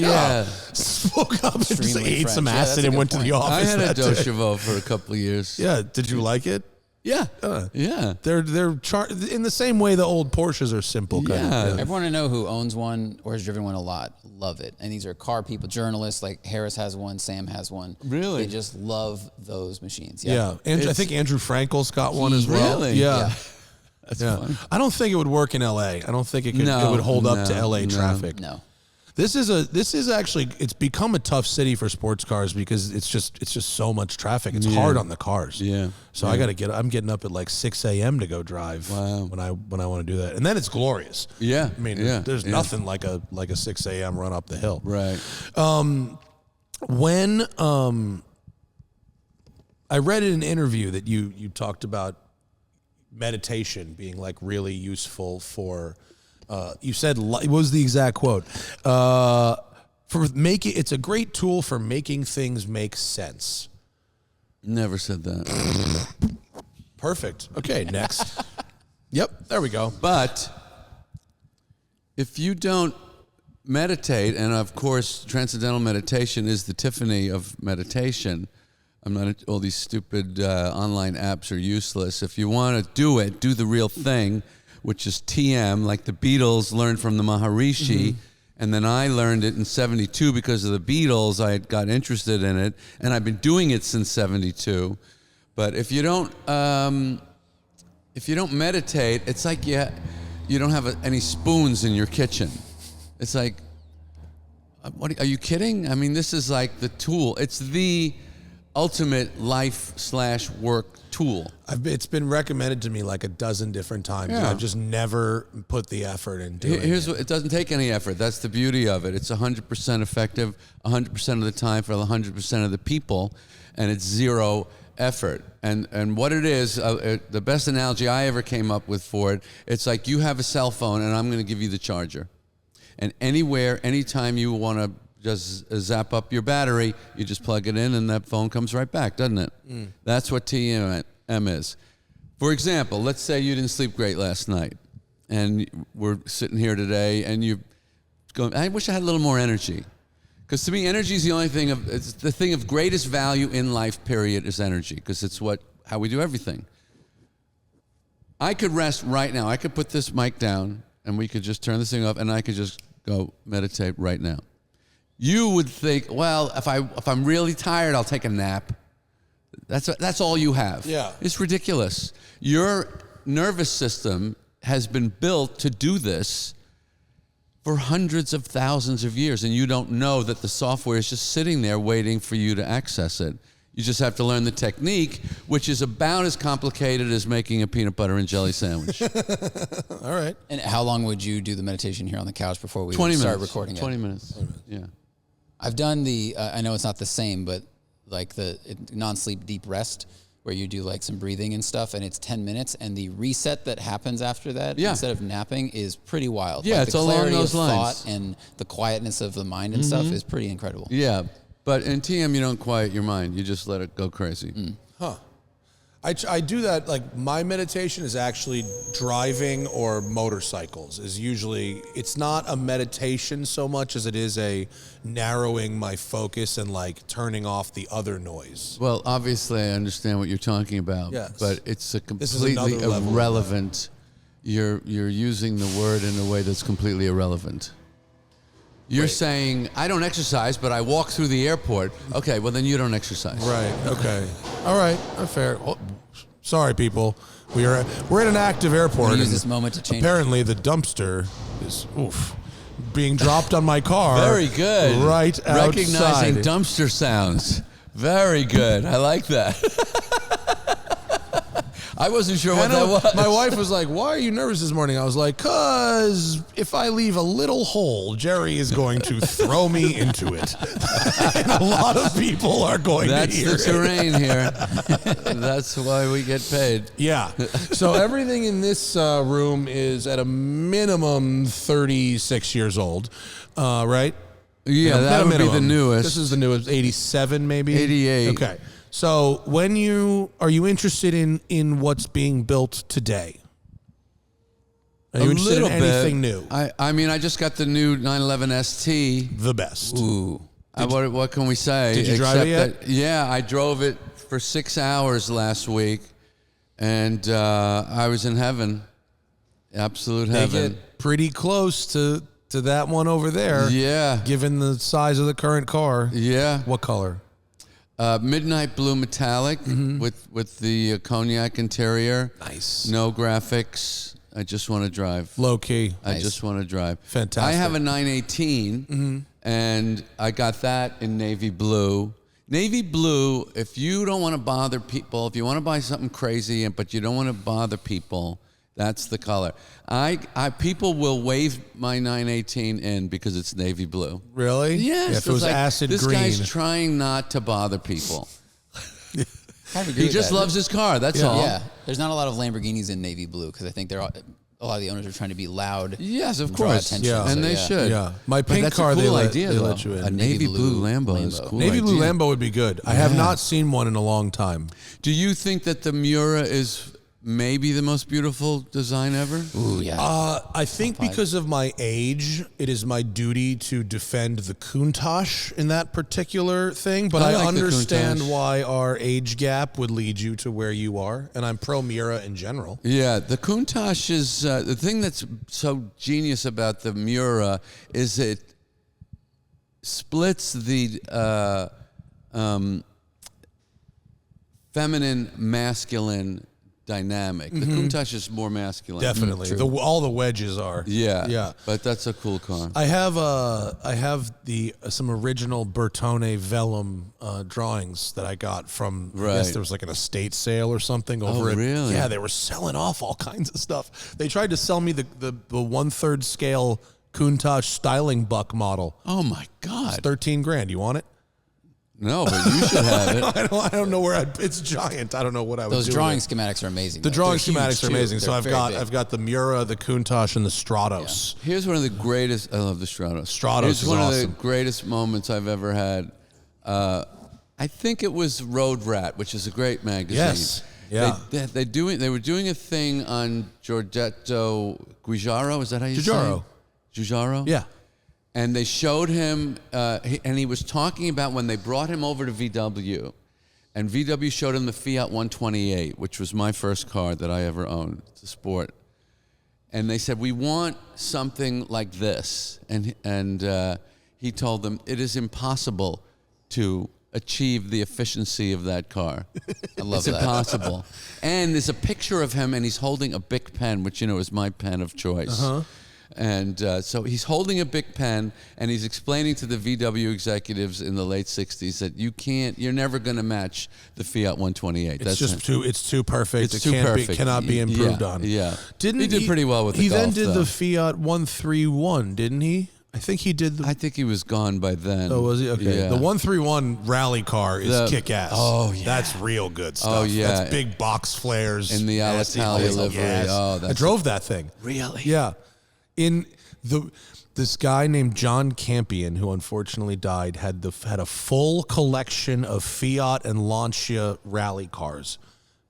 spoke up and just ate some acid and went to the office. I had a Deux Chevaux for a couple of years. Yeah, did you like it? Yeah, they're in the same way the old Porsches are simple. Everyone I know who owns one or has driven one a lot love it, and these are car people, journalists. Like Harris has one, Sam has one. Really, they just love those machines. Yeah. I think Andrew Frankel's got one as well. Really? Yeah. That's fun. I don't think it would work in LA. I don't think it would hold up to LA traffic. No. This is actually, it's become a tough city for sports cars because it's just so much traffic. It's hard on the cars. Yeah. So I'm getting up at like 6 a.m. to go drive when I want to do that. And then it's glorious. Yeah. I mean, there's nothing like a 6 a.m. run up the hill. Right. When I read in an interview that you talked about meditation being like really useful for, you said, what was the exact quote? It's a great tool for making things make sense. Never said that. Perfect. Okay, next. Yep, there we go. But if you don't meditate, and of course, transcendental meditation is the Tiffany of meditation. I'm not, all these stupid online apps are useless. If you want to do it, do the real thing, which is TM, like the Beatles learned from the Maharishi. And then I learned it in 72 because of the Beatles. I got interested in it, and I've been doing it since 72. But if you don't meditate, it's like you don't have any spoons in your kitchen. It's like, what are you kidding? I mean, this is like the tool. It's the ultimate life/work tool. It's been recommended to me like a dozen different times. Yeah. And I've just never put the effort into it. Here's what, it doesn't take any effort. That's the beauty of it. It's 100% effective 100% of the time for 100% of the people, and it's zero effort. And what it is, the best analogy I ever came up with for it, it's like you have a cell phone and I'm going to give you the charger. And anywhere, anytime you want to just zap up your battery, you just plug it in and that phone comes right back, doesn't it? That's what TM is. For example, let's say you didn't sleep great last night and we're sitting here today and you're going, I wish I had a little more energy. Because to me, energy is the only thing it's the thing of greatest value in life, period, is energy. Because it's how we do everything. I could rest right now. I could put this mic down and we could just turn this thing off and I could just go meditate right now. You would think, well, if I'm really tired, I'll take a nap. That's all you have. Yeah. It's ridiculous. Your nervous system has been built to do this for hundreds of thousands of years, and you don't know that the software is just sitting there waiting for you to access it. You just have to learn the technique, which is about as complicated as making a peanut butter and jelly sandwich. All right. And how long would you do the meditation here on the couch before we 20 start minutes. recording it? 20 minutes. Yeah. I've done I know it's not the same, but like the non-sleep deep rest where you do like some breathing and stuff, and it's 10 minutes, and the reset that happens after that, instead of napping, is pretty wild. Yeah, like it's along those the lines. Thought and the quietness of the mind and stuff is pretty incredible. Yeah, but in TM, you don't quiet your mind. You just let it go crazy. Huh. I do that, like my meditation is actually driving or motorcycles is usually, it's not a meditation so much as it is a narrowing my focus and like turning off the other noise. Well, obviously, I understand what you're talking about, Yes. but it's a This is completely another level of irrelevant. You're using the word in a way that's completely irrelevant. You're saying, I don't exercise, but I walk through the airport. Okay, well, then you don't exercise. Right. Okay. All right. Fair. Well, sorry, people. We're at an active airport. We'll use and this moment to change. Apparently, the dumpster is being dropped on my car. Very good. Right outside. Recognizing dumpster sounds. Very good. I like that. I wasn't sure what that was. My wife was like, "Why are you nervous this morning?" I was like, "'Cause if I leave a little hole, Jerry is going to throw me into it, and a lot of people are going That's to hear the terrain here. That's why we get paid. Yeah. So everything in this room is at a minimum 36 years old, right? Yeah, that would be the newest. This is the newest, 87 maybe? 88. Okay. So are you interested in what's being built today? Are you interested in anything new? I mean, I just got the new 911 ST. The best. Ooh. What can we say? Did you drive it yet? Yeah, I drove it for 6 hours last week, and I was in heaven. Absolute They heaven. get pretty close to that one over there. Yeah. Given the size of the current car. Yeah. What color? Midnight blue metallic with the cognac interior. Nice. No graphics. I just want to drive. Low key. I just want to drive. Fantastic. I have a 918, and I got that in navy blue. Navy blue, if you don't want to bother people, if you want to buy something crazy, but you don't want to bother people, that's the color. People will wave my 918 in because it's navy blue. Really? Yes. Yeah, if it was like, acid this green. guy's trying not to bother people. I agree He with just that. loves his car. That's all. Yeah, there's not a lot of Lamborghinis in navy blue because I think they're all, a lot of the owners are trying to be loud. Yes, of draw course. attention, Yeah. And they should. Yeah. My But pink that's car, a cool they idea, let you in. A navy blue Lambo is a cool. Navy blue idea. Lambo would be good. I have not seen one in a long time. Do you think that the Miura is maybe the most beautiful design ever? Ooh, yeah. I think because of my age, it is my duty to defend the Countach in that particular thing. But I I like the understand Countach. why our age gap would lead you to where you are, and I'm pro Miura in general. Yeah, the Countach is the thing that's so genius about the Miura is it splits the feminine masculine dynamic. The Countach is more masculine. Definitely, all the wedges are. Yeah. But that's a cool car. I have some original Bertone vellum drawings that I got from. I guess Right. there was like an estate sale or something over it. really? Yeah, they were selling off all kinds of stuff. They tried to sell me the 1/3 scale Countach styling buck model. Oh my God. 13 grand. You want it? No, but you should have it. I don't know where it's giant. I don't know what I would do. Those with drawing it. schematics are amazing. The though. drawing They're huge, schematics are too. amazing. So They're very big. I've got the Miura, the Countach, and the Stratos. Here's one of the greatest. I love the Stratos. Stratos Here's is one of awesome. the greatest moments I've ever had. I think it was Road Rat, which is a great magazine. Yes. Yeah. They were doing a thing on Giorgetto Guijarro. Is that how you Giugiaro. say it? Giugiaro? Yeah. And they showed him, and he was talking about when they brought him over to VW, and VW showed him the Fiat 128, which was my first car that I ever owned. It's a sport. And they said, we want something like this. And he told them, it is impossible to achieve the efficiency of that car. I love It's that. impossible. And there's a picture of him, and he's holding a Bic pen, which, is my pen of choice. And so he's holding a Bic pen, and he's explaining to the VW executives in the late 60s that you're never going to match the Fiat 128. It's too perfect. It's it too perfect. Cannot be improved on. Yeah. He did pretty well with the He then Golf, did though. the Fiat 131, didn't he? I think he did the. I think he was gone by then. Oh, was he? Okay. Yeah. The 131 rally car is kick-ass. Oh, yeah. That's real good stuff. Oh, yeah. That's big box flares. In the nasty Alitalia diesel livery. gas. Oh, I drove that thing. Really? Yeah. This guy named John Campion, who unfortunately died, had a full collection of Fiat and Lancia rally cars,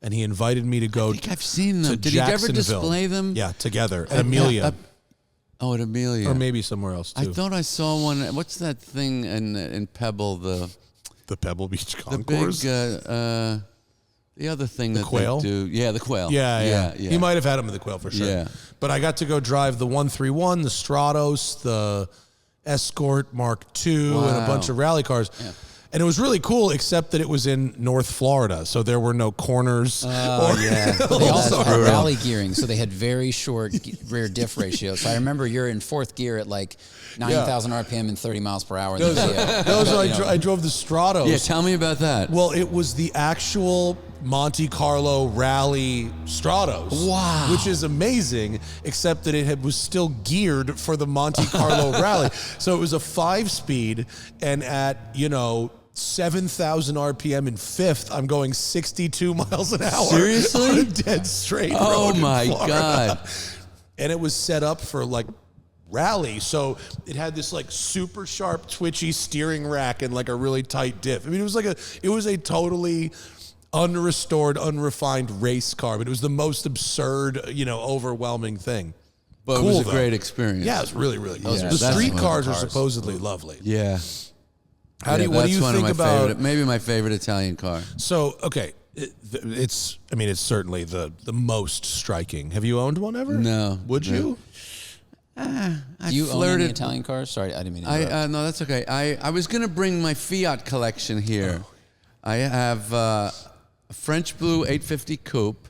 and he invited me to go. I think I've seen them. to Did he ever Jacksonville. display them? Yeah, together at Amelia, Oh, at Amelia. or maybe somewhere else I too. thought I saw one. What's that thing in Pebble? The Pebble Beach big Concourse. the other thing that quail? they do. Yeah, the quail. Yeah. He might have had him in the quail for sure. Yeah. But I got to go drive the 131, the Stratos, the Escort Mark II, and a Wow. bunch of rally cars. Yeah. And it was really cool, except that it was in North Florida, so there were no corners. yeah. They also had brutal. rally gearing, so they had very short rear diff ratios. So I remember you're in fourth gear at like 9,000 RPM and 30 miles per hour in the video. I drove the Stratos. Yeah, tell me about that. Well, it was the actual Monte Carlo rally Stratos. Wow. Which is amazing, except that it was still geared for the Monte Carlo rally. So it was a 5-speed, and at, 7,000 RPM in fifth, I'm going 62 miles an hour. Seriously? On a dead straight road. Oh in my Florida. God. And it was set up for like rally, so it had this like super sharp twitchy steering rack and like a really tight diff. I mean, it was a totally unrestored, unrefined race car, but it was the most absurd, overwhelming thing. But Cool, it was a though. great experience. Yeah, it's really, really good. Yeah, The that's street one of cars the are cars. supposedly lovely. Yeah. What do you one of think my about? favorite, maybe my favorite Italian car. So, okay, it's certainly the most striking. Have you owned one ever? No. Would you? I Do you own any flirted. Italian cars? Sorry, I didn't mean to interrupt. No, that's okay. I was going to bring my Fiat collection here. I have a French Blue 850 Coupe.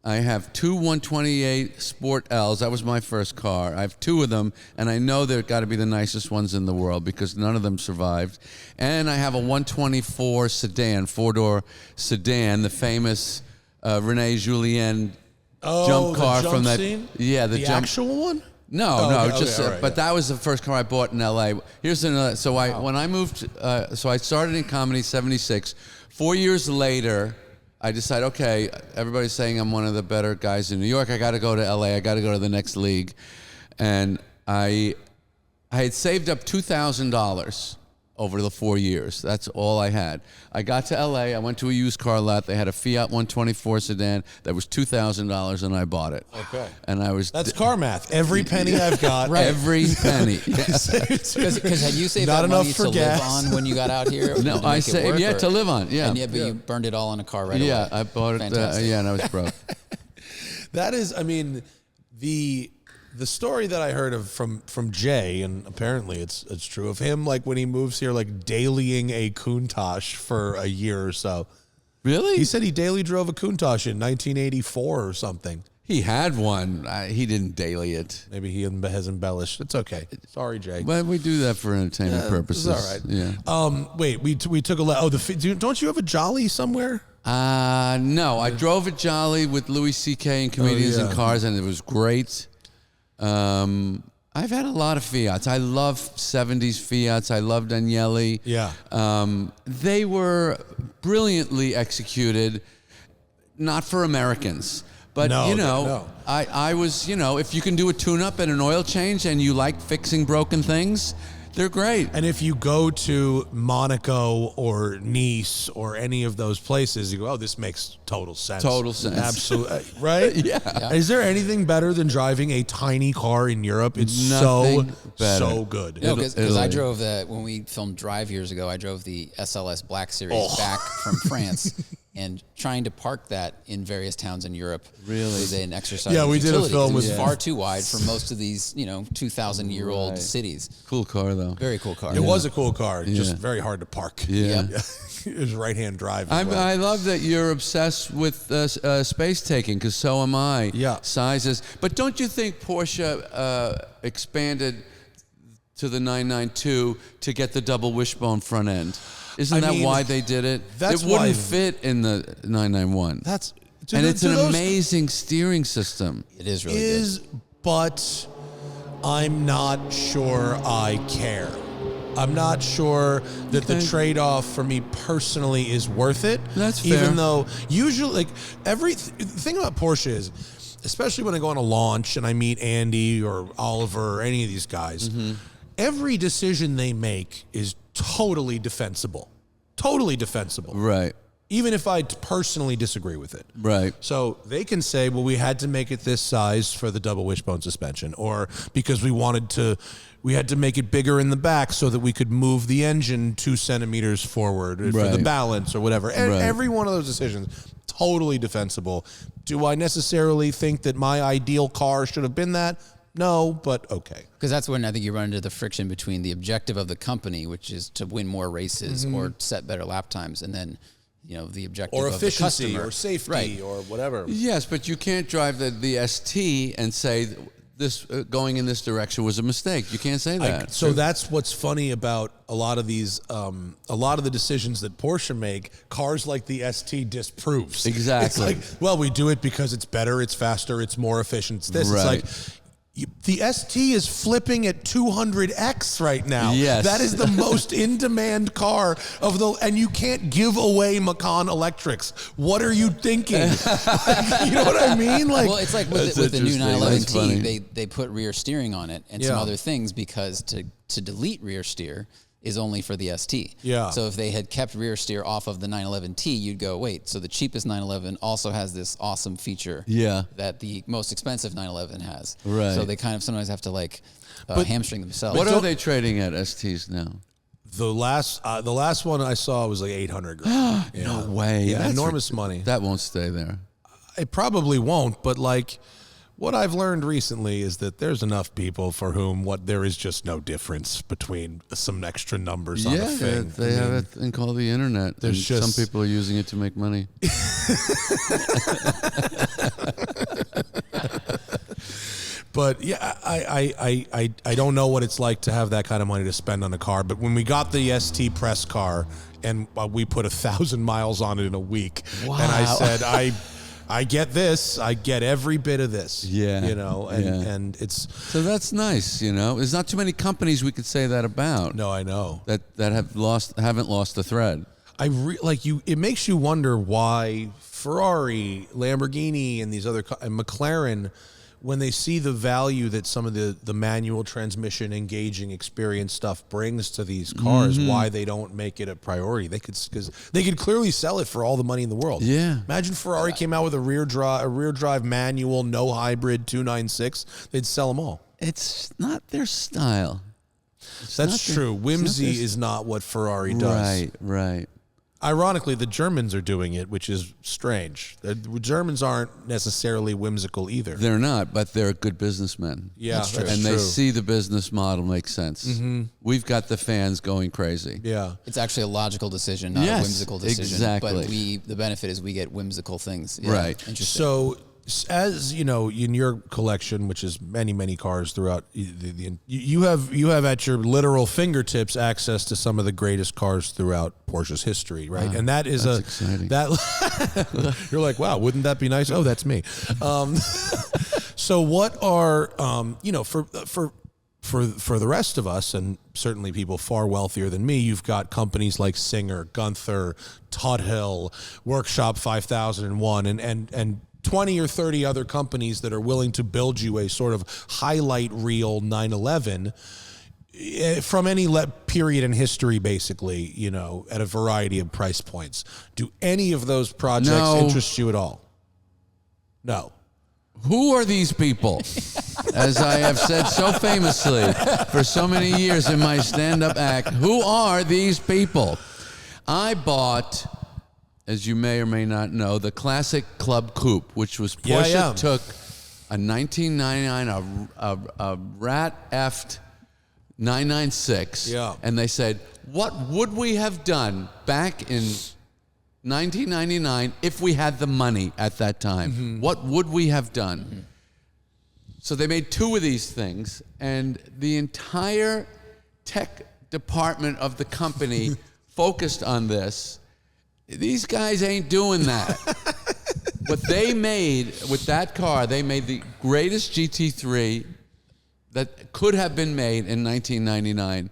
I have two 128 Sport Ls. That was my first car. I have two of them, and I know they've got to be the nicest ones in the world because none of them survived. And I have a 124 sedan, four-door sedan, the famous René Julien jump car the jump from that. scene? Yeah, the jump. actual one? No, Oh, no, okay, just. okay, all right, but that was the first car I bought in L.A. Here's another. So when I moved, so I started in comedy '76. 4 years later, I decide, okay, everybody's saying I'm one of the better guys in New York. I got to go to LA. I got to go to the next league. And I had saved up $2,000 over the 4 years. That's all I had. I got to LA. I went to a used car lot. They had a Fiat 124 sedan that was $2,000, and I bought it. Okay. And I was That's car math. Every penny I've got. every penny. Because had you saved Not that enough money for to gas. live on when you got out here? No, to I make it saved, work, or- to live on, yeah. And yet, but you burned it all on a car right away. Yeah, I bought it, Fantastic. and I was broke. That is, I mean, the story that I heard of from Jay, and apparently it's true of him, like when he moves here, like dailying a Countach for a year or so. Really? He said he daily drove a Countach in 1984 or something. He had one. He didn't daily it. Maybe he has embellished. It's okay. Sorry, Jay. But we do that for entertainment purposes. It's all right. Yeah. Wait, we took a don't you have a Jolly somewhere? No, I drove a Jolly with Louis C.K. and Comedians in Cars, and it was great. I've had a lot of Fiats. I love 70s Fiats. I love Danieli. Yeah. They were brilliantly executed, not for Americans. But, No. I was, if you can do a tune-up and an oil change and you like fixing broken things, they're great. And if you go to Monaco or Nice or any of those places, you go, oh, this makes total sense. Total sense. Absolutely. Right? Yeah. Is there anything better than driving a tiny car in Europe? It's Nothing better. so good. No, because I Italy. drove when we filmed Drive years ago, I drove the SLS Black Series back from France. And trying to park that in various towns in Europe was an exercise. Yeah, in we did a futility, film 'cause it was with- far too wide for most of these, 2,000-year-old cities. Cool car, though. Very cool car. It was a cool car, just very hard to park. Yeah. Yep. It was right-hand drive. as well. I love that you're obsessed with space taking, because so am I. Yeah. Sizes. But don't you think Porsche expanded to the 992 to get the double wishbone front end? Isn't that why they did it? That's it wouldn't why- fit in the 991. And it's an amazing steering system. It is really good. But I'm not sure I care. I'm not sure that the trade-off for me personally is worth it. That's fair. Even though usually, the thing about Porsche is, especially when I go on a launch and I meet Andy or Oliver or any of these guys, every decision they make is totally defensible. Totally defensible. Right. Even if I personally disagree with it. Right. So they can say, well, we had to make it this size for the double wishbone suspension, or because we had to make it bigger in the back so that we could move the engine 2 centimeters forward for the Right. balance or whatever. And Right. every one of those decisions, totally defensible. Do I necessarily think that my ideal car should have been that? No, but okay. Because that's when I think you run into the friction between the objective of the company, which is to win more races or set better lap times, and then the objective Or of efficiency the customer. or safety Right. or whatever. Yes, but you can't drive the ST and say this going in this direction was a mistake. You can't say that. So that's what's funny about a lot of these, a lot of the decisions that Porsche make. Cars like the ST disproves. Exactly. It's like, well, we do it because it's better, it's faster, it's more efficient. It's this. Right. It's like the ST is flipping at 200x right now. Yes. That is the most in-demand car and you can't give away Macan Electrics. What are you thinking? You know what I mean? Like, Well, it's like with That's the new interesting. That's funny. 911T, they put rear steering on it and some Yeah. other things because to delete rear steer is only for the ST. Yeah. So if they had kept rear steer off of the 911T, you'd go, wait, so the cheapest 911 also has this awesome feature that the most expensive 911 has. Right. So they kind of sometimes have to hamstring themselves. What are they trading at STs now? the last one I saw was like 800 grand. No way. Yeah, That's enormous money. That won't stay there. It probably won't, but like what I've learned recently is that there's enough people for whom there is just no difference between some extra numbers on a thing. They have a thing called the internet. There's and just- some people are using it to make money. But yeah, I don't know what it's like to have that kind of money to spend on a car. But when we got the ST press car and we put 1,000 miles on it in a week, and I said, I get this. I get every bit of this. Yeah. And it's So that's nice, There's not too many companies we could say that about. no, I know. That haven't lost the thread. It makes you wonder why Ferrari, Lamborghini, and these other and McLaren, when they see the value that some of the manual transmission engaging experience stuff brings to these cars, why they don't make it a priority. Because they could clearly sell it for all the money in the world. Yeah. Imagine Ferrari came out with a rear drive manual, no hybrid 296. They'd sell them all. It's not their style. That's true. Whimsy is not what Ferrari does. Right. Ironically, the Germans are doing it, which is strange. The Germans aren't necessarily whimsical either. They're not, but they're good businessmen. Yeah, that's true. And they see the business model makes sense. Mm-hmm. We've got the fans going crazy. Yeah. It's actually a logical decision, not a whimsical decision. Exactly. But the benefit is we get whimsical things. Yeah, Right. Interesting. So, as you know, in your collection, which is many cars throughout, you have at your literal fingertips access to some of the greatest cars throughout Porsche's history, right? And that is exciting. You're like, wow, wouldn't that be nice? Oh, that's me. So, what are for the rest of us, and certainly people far wealthier than me, you've got companies like Singer, Gunther, Tuthill, Workshop 5001, and 20 or 30 other companies that are willing to build you a sort of highlight reel 911 from any period in history, basically, at a variety of price points. Do any of those projects interest you at all? No. Who are these people? As I have said so famously for so many years in my stand-up act, who are these people? I bought, as you may or may not know, the classic Club Coupe, which was Porsche took a 1999, a rat-effed 996, and they said, what would we have done back in 1999 if we had the money at that time? Mm-hmm. What would we have done? Mm-hmm. So they made two of these things, and the entire tech department of the company focused on this. These guys ain't doing that. What they made with that car, they made the greatest GT3 that could have been made in 1999.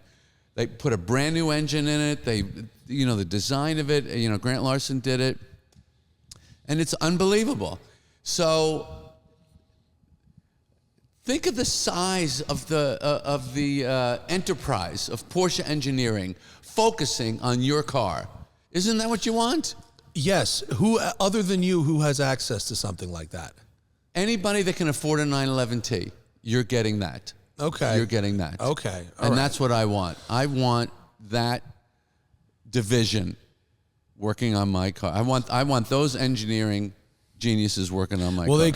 They put a brand new engine in it. The design of it, Grant Larson did it. And it's unbelievable. So think of the size of the enterprise of Porsche engineering focusing on your car. Isn't that what you want? Yes. Who, other than you, who has access to something like that? Anybody that can afford a 911T, you're getting that. Okay. You're getting that. Okay. And that's what I want. I want that division working on my car. I want those engineering geniuses working on my car. Well,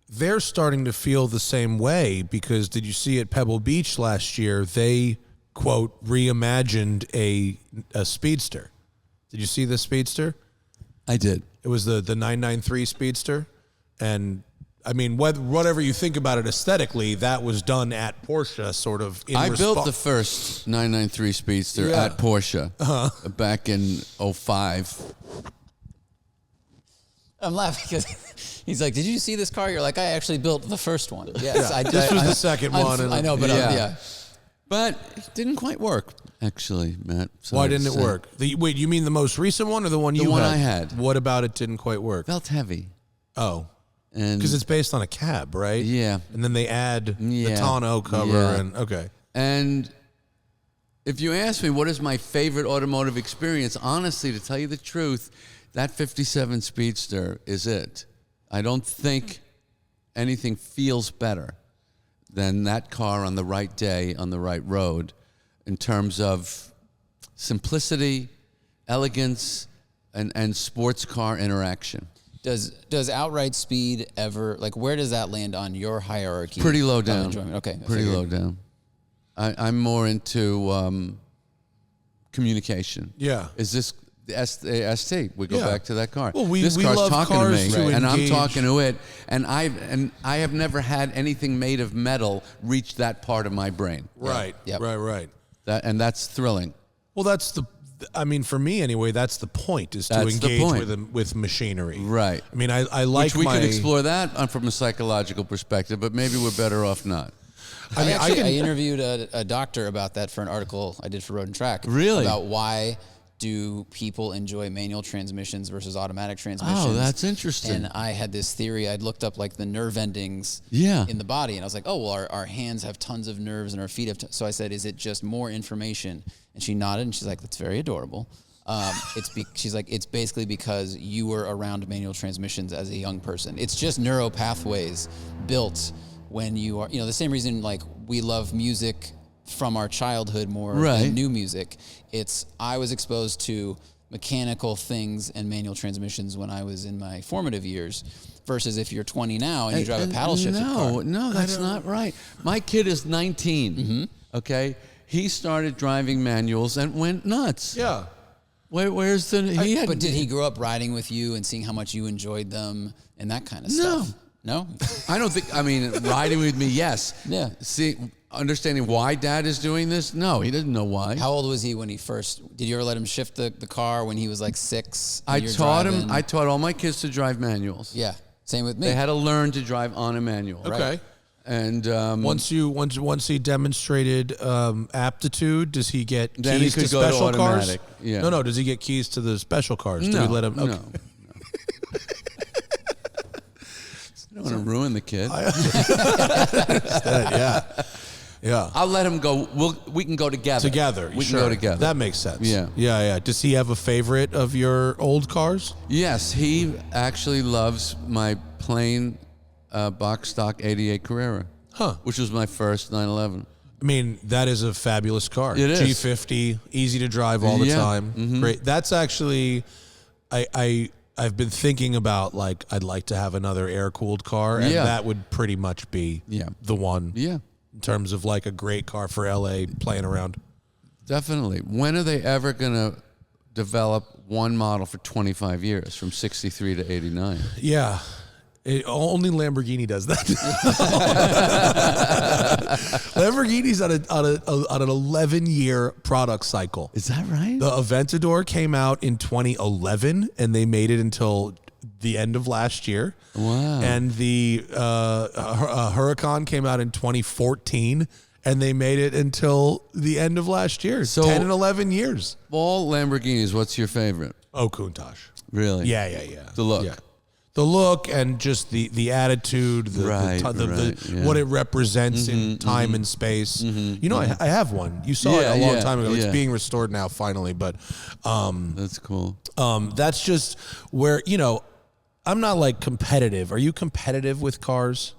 they're starting to feel the same way, because did you see at Pebble Beach last year, they, quote, reimagined a Speedster. Did you see the Speedster? I did. It was the 993 Speedster. And, I mean, whatever you think about it aesthetically, that was done at Porsche, sort of. I built the first 993 Speedster at Porsche back in 2005. I'm laughing because he's like, "Did you see this car?" You're like, "I actually built the first one." Yes, this was the second one. I know, but yeah. But it didn't quite work, actually, Matt. Why didn't it work? Wait, you mean the most recent one or the one you had? The one I had. What about it didn't quite work? Felt heavy. Oh. And because it's based on a cab, right? Yeah. And then they add the tonneau cover and okay. And if you ask me what is my favorite automotive experience, honestly, to tell you the truth, that 57 Speedster is it. I don't think anything feels better than that car on the right day, on the right road, in terms of simplicity, elegance, and sports car interaction. Does outright speed ever, like, where does that land on your hierarchy? Pretty low down. Enjoyment? Okay. Pretty low down. I'm more into communication. Yeah. Is this the ST? We go back to that car. Well, this we car's love talking cars to me, to and I'm engage. talking to it, and I have never had anything made of metal reach that part of my brain. Right. Yep. Right. And that's thrilling. Well, for me anyway, that's the point, is to That's the engage point. with machinery. Right. I mean, I like Which we could explore that from a psychological perspective, but maybe we're better off not. I interviewed a doctor about that for an article I did for Road and Track. Really? About why do people enjoy manual transmissions versus automatic transmissions? Oh, that's interesting. And I had this theory. I'd looked up like the nerve endings Yeah. in the body, and I was like, oh, well, our hands have tons of nerves and our feet have. So I said, is it just more information? And she nodded, and she's like, that's very adorable. She's like, it's basically because you were around manual transmissions as a young person. It's just neural pathways built when you are, the same reason like we love music from our childhood more than new music. I was exposed to mechanical things and manual transmissions when I was in my formative years, versus if you're 20 now and you drive a paddle shifted car. No, that's not right. My kid is 19. Okay, he started driving manuals and went nuts. Yeah. Where's the? But did he grow up riding with you and seeing how much you enjoyed them and that kind of stuff? No. I don't think. I mean, riding with me, yes. Yeah. See, understanding why Dad is doing this? No, he didn't know why. How old was he when he first? Did you ever let him shift the car when he was like 6? I taught him. I taught all my kids to drive manuals. Yeah. Same with me. They had to learn to drive on a manual. Okay. Right? And once he demonstrated aptitude, does he get then keys he could to go to special cars? automatic. Yeah. No. Does he get keys to the special cars? Do No, we let him? Okay. no. I don't want to ruin the kid. Yeah. I'll let him go. We can go together. We can go together. That makes sense. Yeah. Does he have a favorite of your old cars? Yes, he actually loves my plain box stock 88 Carrera. Which was my first 911. I mean, that is a fabulous car. It is. G50, easy to drive all the time. Great. That's actually, I've been thinking about, like, I'd like to have another air-cooled car, and that would pretty much be the one. Yeah. In terms of, like, a great car for LA playing around. Definitely. When are they ever going to develop one model for 25 years, from 63 to 89? Yeah. Only Lamborghini does that. Lamborghini's on an 11-year product cycle. Is that right? The Aventador came out in 2011, and they made it until the end of last year. Wow. And the Huracan came out in 2014, and they made it until the end of last year. So 10 and 11 years. All Lamborghinis, what's your favorite? Oh, Countach. Really? Yeah. The look. Yeah. The look and just the attitude, what it represents in time and space. I have one. You saw it a long time ago. It's being restored now, finally. But that's cool. That's just where, I'm not like competitive. Are you competitive with cars?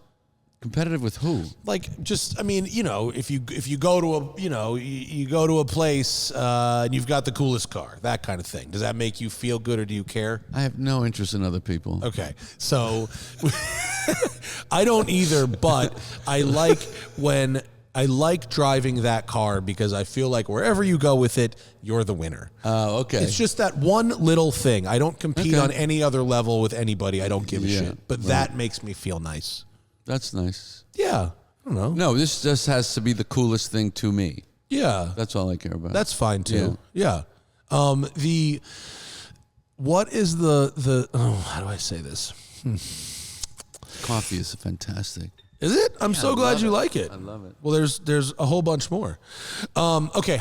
Competitive with who? Like, just, I mean, if you go to you go to a place and you've got the coolest car, that kind of thing. Does that make you feel good, or do you care? I have no interest in other people. Okay, so I don't either, but I like driving that car because I feel like wherever you go with it, you're the winner. Oh, okay. It's just that one little thing. I don't compete on any other level with anybody. I don't give a shit. But that makes me feel nice. That's nice. Yeah. I don't know. No, this just has to be the coolest thing to me. Yeah. That's all I care about. That's fine too. Yeah. What is how do I say this? Coffee is fantastic. Is it? I'm so glad you like it. I love it. Well, there's a whole bunch more. Okay,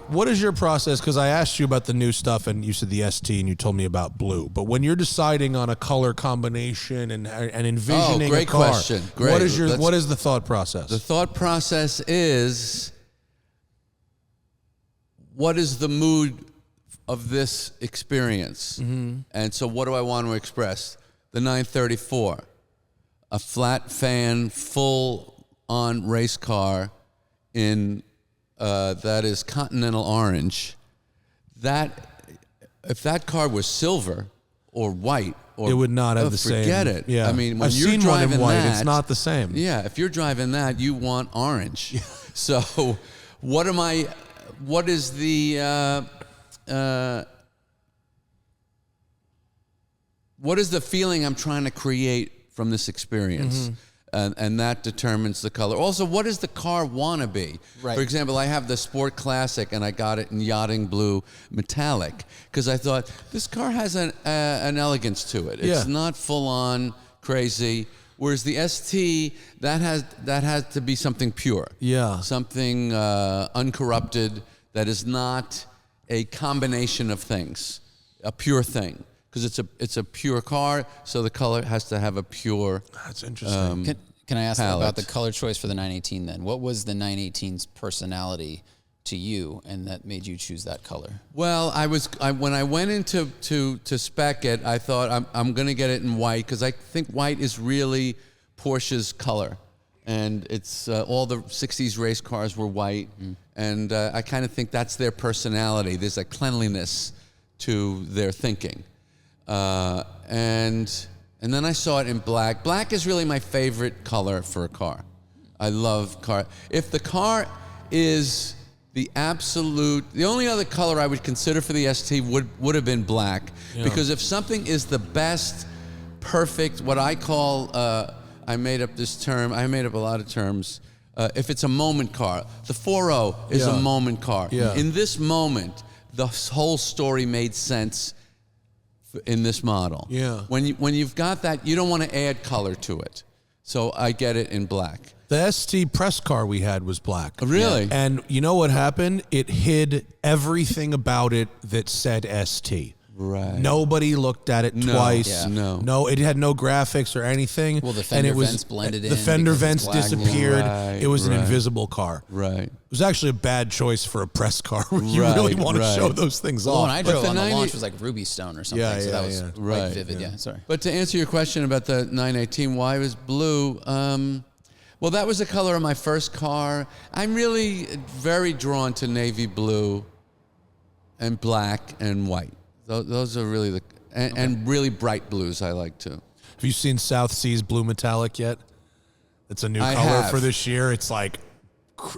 what is your process? Because I asked you about the new stuff, and you said the ST, and you told me about blue. But when you're deciding on a color combination and envisioning great a car, question. Great. What is the thought process? The thought process is, what is the mood of this experience? And so what do I want to express? The 934. A flat fan, full-on race car in that is Continental orange. If that car was silver or white, it would not have the same. Forget it. Yeah. I mean, when I've you're seen driving one in white. that, It's not the same. Yeah, if you're driving that, you want orange. So, what is the feeling I'm trying to create from this experience? And that determines the color. Also, what does the car want to be? Right. For example, I have the Sport Classic, and I got it in yachting blue metallic because I thought this car has an elegance to it. It's not full on crazy. Whereas the ST, that has to be something pure. Yeah. Something uncorrupted that is not a combination of things, a pure thing, because it's a pure car, so the color has to have a pure. That's interesting. Can I ask palette. about the color choice for the 918 then? What was the 918's personality to you, and that made you choose that color? Well, when I went into to spec it, I thought I'm going to get it in white because I think white is really Porsche's color, and it's all the '60s race cars were white, and I kind of think that's their personality. There's a cleanliness to their thinking, and then I saw it in black. Black is really my favorite color for a car. I love car. If the car is the only other color I would consider for the ST would have been black. Yeah. Because if something is the best, perfect, what I call, I made up this term, I made up a lot of terms. If it's a moment car, the 4.0 is a moment car. Yeah. In this moment, the whole story made sense in this model. Yeah. When you've got that, you don't want to add color to it. So I get it in black. The ST press car we had was black. Really? Yeah. And you know what happened? It hid everything about it that said ST. Right. Nobody looked at it twice. Yeah. No. It had no graphics or anything. Well, the fender vents blended in. The fender vents disappeared. Right, it was an invisible car. Right. It was actually a bad choice for a press car. You Right, really want to right. show those things Well, off. when I But drove the on the 90 launch was like Ruby Stone or something, Yeah, so that was yeah. quite Right, vivid. Yeah, sorry. But to answer your question about the 918, why it was blue? Well, that was the color of my first car. I'm really very drawn to navy blue and black and white. Those are really and really bright blues I like too. Have you seen South Seas Blue Metallic yet? It's a new I color have. for this year. It's like,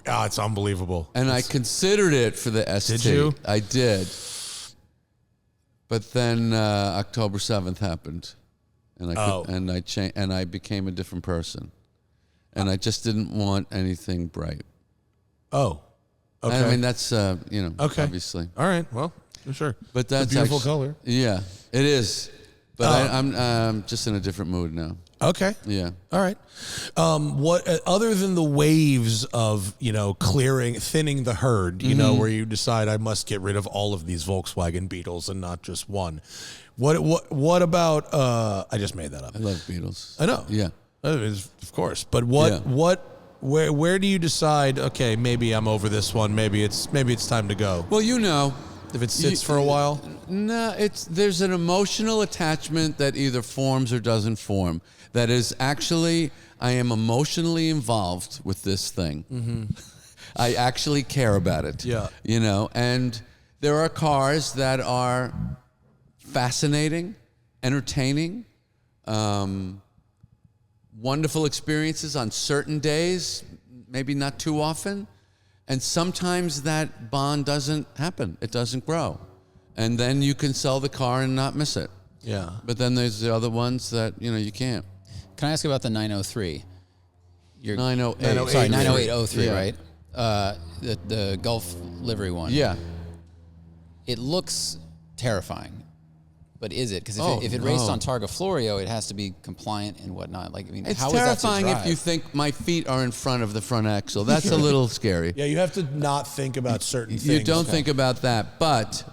it's unbelievable. And I considered it for the ST. Did you? I did. But then October 7th happened, and I became a different person, and I just didn't want anything bright. Oh, okay. I mean that's Okay. obviously. All right. Well, sure. But that's it's a beautiful color. Yeah, it is. But I'm just in a different mood now. Okay. Yeah. All right. What other than the waves of thinning the herd, where you decide I must get rid of all of these Volkswagen Beetles and not just one. What about? I just made that up. I love Beatles. I know. Yeah. Of course. But where do you decide? Okay, maybe I'm over this one. Maybe it's time to go. Well, If it sits for a while. No, there's an emotional attachment that either forms or doesn't form. That is actually, I am emotionally involved with this thing. Mm-hmm. I actually care about it. Yeah. And there are cars that are fascinating, entertaining, wonderful experiences on certain days, maybe not too often. And sometimes that bond doesn't happen. It doesn't grow. And then you can sell the car and not miss it. Yeah. But then there's the other ones that, you can't. Can I ask about the 903? 908. Sorry, 90803, Yeah. right? The Gulf livery one. Yeah. It looks terrifying, but is it? Because Oh, if it raced no. on Targa Florio, it has to be compliant and whatnot. It's how is that to terrifying if drive? you think my feet are in front of the front axle. That's a little scary. Yeah, you have to not think about certain things. You don't think about that. But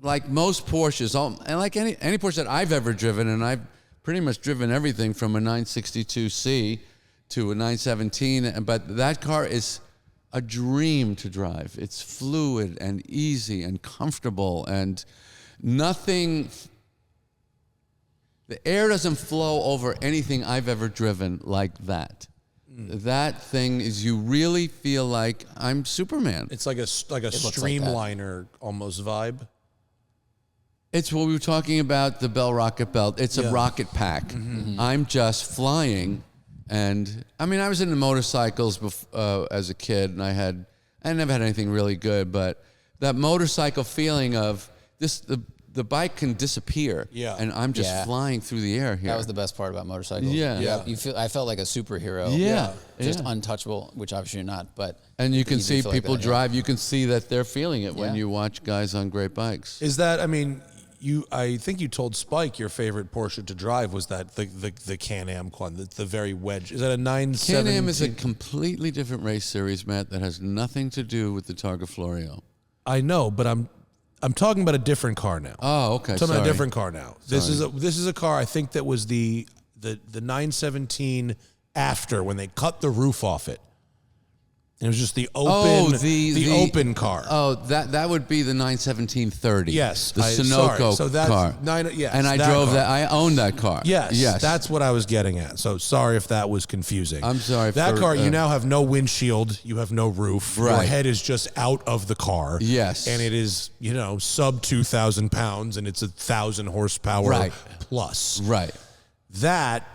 like most Porsches, and like any Porsche that I've ever driven, and I've pretty much driven everything from a 962C to a 917, but that car is a dream to drive. It's fluid and easy and comfortable and nothing. The air doesn't flow over anything I've ever driven like that. That thing is, you really feel like I'm Superman. It's like a streamliner almost vibe. It's what we were talking about, the Bell Rocket Belt. It's a rocket pack. Mm-hmm. I'm just flying. And I mean, I was into motorcycles as a kid, and I never had anything really good, but that motorcycle feeling of this, the bike can disappear. Yeah. And I'm just flying through the air here. That was the best part about motorcycles. Yeah. I felt like a superhero. Yeah. Just Yeah. untouchable, which obviously you're not, but. And you can do see feel like people that, yeah. drive. You can see that they're feeling it when Yeah. you watch guys on great bikes. Is that? I mean, I think you told Spike your favorite Porsche to drive was that the Can-Am one, the very wedge. Is that a 917? Can-Am is a completely different race series, Matt, that has nothing to do with the Targa Florio. I know, but I'm talking about a different car now. Oh, okay. I'm talking about a sorry. different car now. This is a car I think that was the 917 after when they cut the roof off it. It was just the open, the open car. Oh, that would be the 91730. Yes, the Sunoco so that's car. Yes, and I that drove car. that. I owned that car. Yes, that's what I was getting at. So sorry if that was confusing. I'm sorry. That car, you now have no windshield, you have no roof. Your Right. head is just out of the car. Yes. And it is, sub 2,000 pounds, and it's 1,000 horsepower Right. plus. Right. That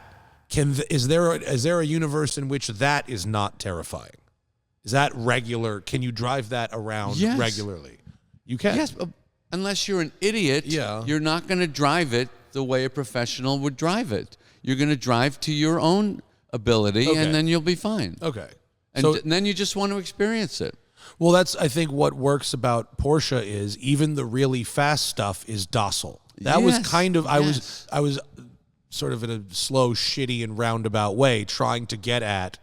is there a universe in which that is not terrifying? Is that regular? Can you drive that around Yes. regularly? You can. Yes, unless you're an idiot, you're not going to drive it the way a professional would drive it. You're going to drive to your own ability, Okay. and then you'll be fine. Okay. And then you just want to experience it. Well, that's, I think, what works about Porsche is even the really fast stuff is docile. That was kind of, I was sort of in a slow, shitty, and roundabout way trying to get at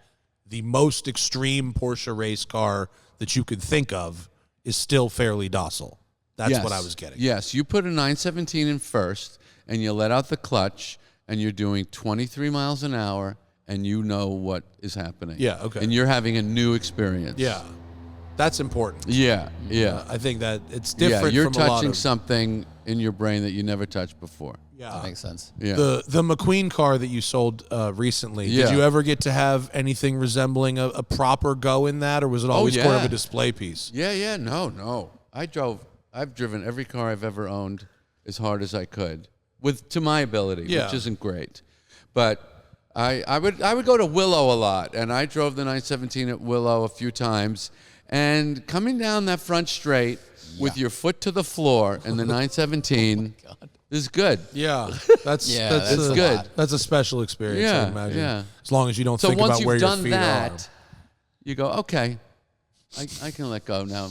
the most extreme Porsche race car that you could think of is still fairly docile. That's what I was getting. Yes, you put a 917 in first, and you let out the clutch, and you're doing 23 miles an hour, and you know what is happening. Yeah, okay. And you're having a new experience. Yeah. That's important. Yeah, yeah. I think that it's different you're from a lot touching of... something in your brain that you never touched before. Yeah. That makes sense. Yeah. The McQueen car that you sold recently, Yeah. did you ever get to have anything resembling a proper go in that, or was it always sort of a display piece? Yeah. No. I've driven every car I've ever owned as hard as I could, to my ability, which isn't great. But I would go to Willow a lot, and I drove the 917 at Willow a few times. And coming down that front straight with your foot to the floor in the 917 is good. Yeah, that's good. That's a special experience, I imagine. Yeah. As long as you don't So think once about you've where your done feet that, you go, okay, I can let go now.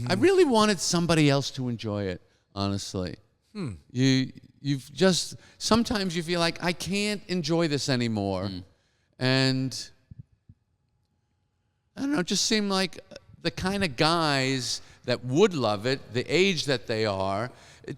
I really wanted somebody else to enjoy it, honestly. You've just, sometimes you feel like I can't enjoy this anymore. And I don't know, it just seemed like the kind of guys that would love it, the age that they are,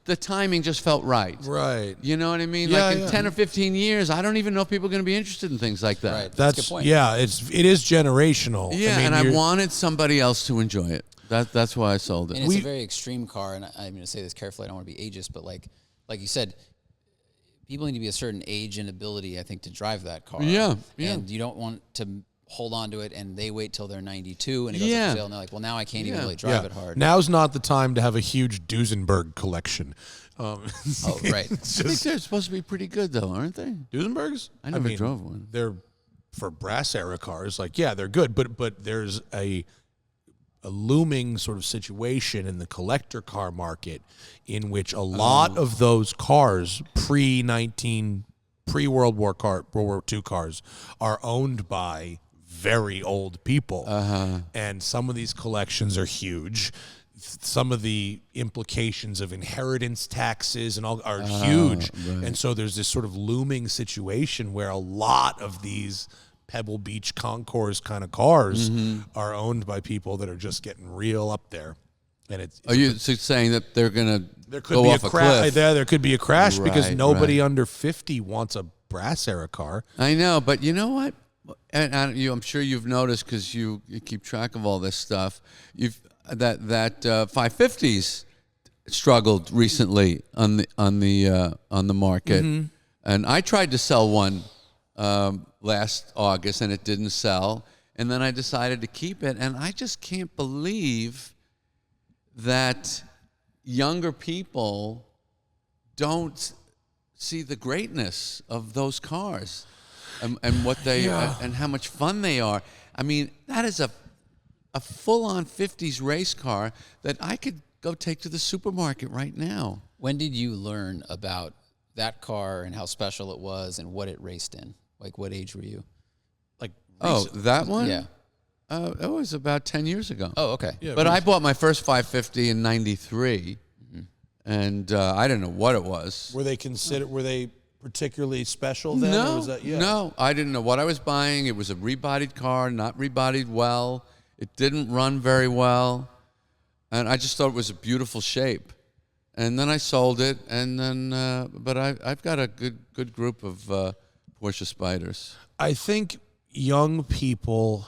the timing just felt right. Right. You know what I mean? Yeah, like in 10 or 15 years, I don't even know if people are going to be interested in things like that. Right. That's a good point. Yeah, it is generational. Yeah, I mean, and I wanted somebody else to enjoy it. That's why I sold it. And it's a very extreme car, and I'm going to say this carefully. I don't want to be ageist, but like you said, people need to be a certain age and ability, I think, to drive that car. Yeah. And you don't want to hold on to it, and they wait till they're 92, and it goes up for sale, and they're like, well, now I can't even really drive it hard. Now's not the time to have a huge Duesenberg collection. Oh, right. I think they're supposed to be pretty good, though, aren't they? Duesenbergs? I never drove one. They're, for brass era cars, they're good, but there's a looming sort of situation in the collector car market in which a lot of those cars pre-World War II cars are owned by very old people. And some of these collections are huge. Some of the implications of inheritance taxes and all are huge. Right. And so there's this sort of looming situation where a lot of these Pebble Beach Concours kind of cars are owned by people that are just getting real up there. And it's Are you saying that they're going to could go be off a cliff? There could be a crash because Right, nobody under 50 wants a brass era car. I know, but you know what? And I'm sure you've noticed because you keep track of all this stuff. That 550s struggled recently on the market, and I tried to sell one last August, and it didn't sell. And then I decided to keep it, and I just can't believe that younger people don't see the greatness of those cars and what they and how much fun they are. I mean, that is a full-on 50s race car that I could go take to the supermarket right now. When did you learn about that car and how special it was and what it raced in? Like, what age were you? Like, That one? Yeah. It was about 10 years ago. Oh, okay. Yeah, But I bought my first 550 in 93, and I didn't know what it was. were they particularly special then? Or was that, No, I didn't know what I was buying. It was a rebodied car, not rebodied well. It didn't run very well, and I just thought it was a beautiful shape. and then I sold it, and then but I've got a good group of Porsche Spyders. I think young people,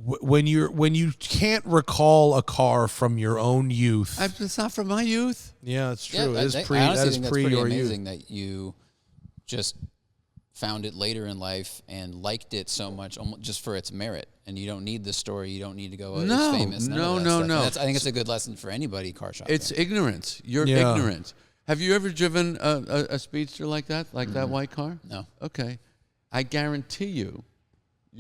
when you can't recall a car from your own youth. It's not from my youth. Yeah, it's true. Yeah, It is I pre. honestly That is think that's pre pretty your amazing youth. that you just found it later in life and liked it so much just for its merit. And you don't need the story. You don't need to go, oh, No, it's famous. None no, of that no, stuff. no. And I think it's a good lesson for anybody car shopping. It's ignorance. You're Yeah. ignorant. Have you ever driven a speedster like that, that white car? No. Okay. I guarantee you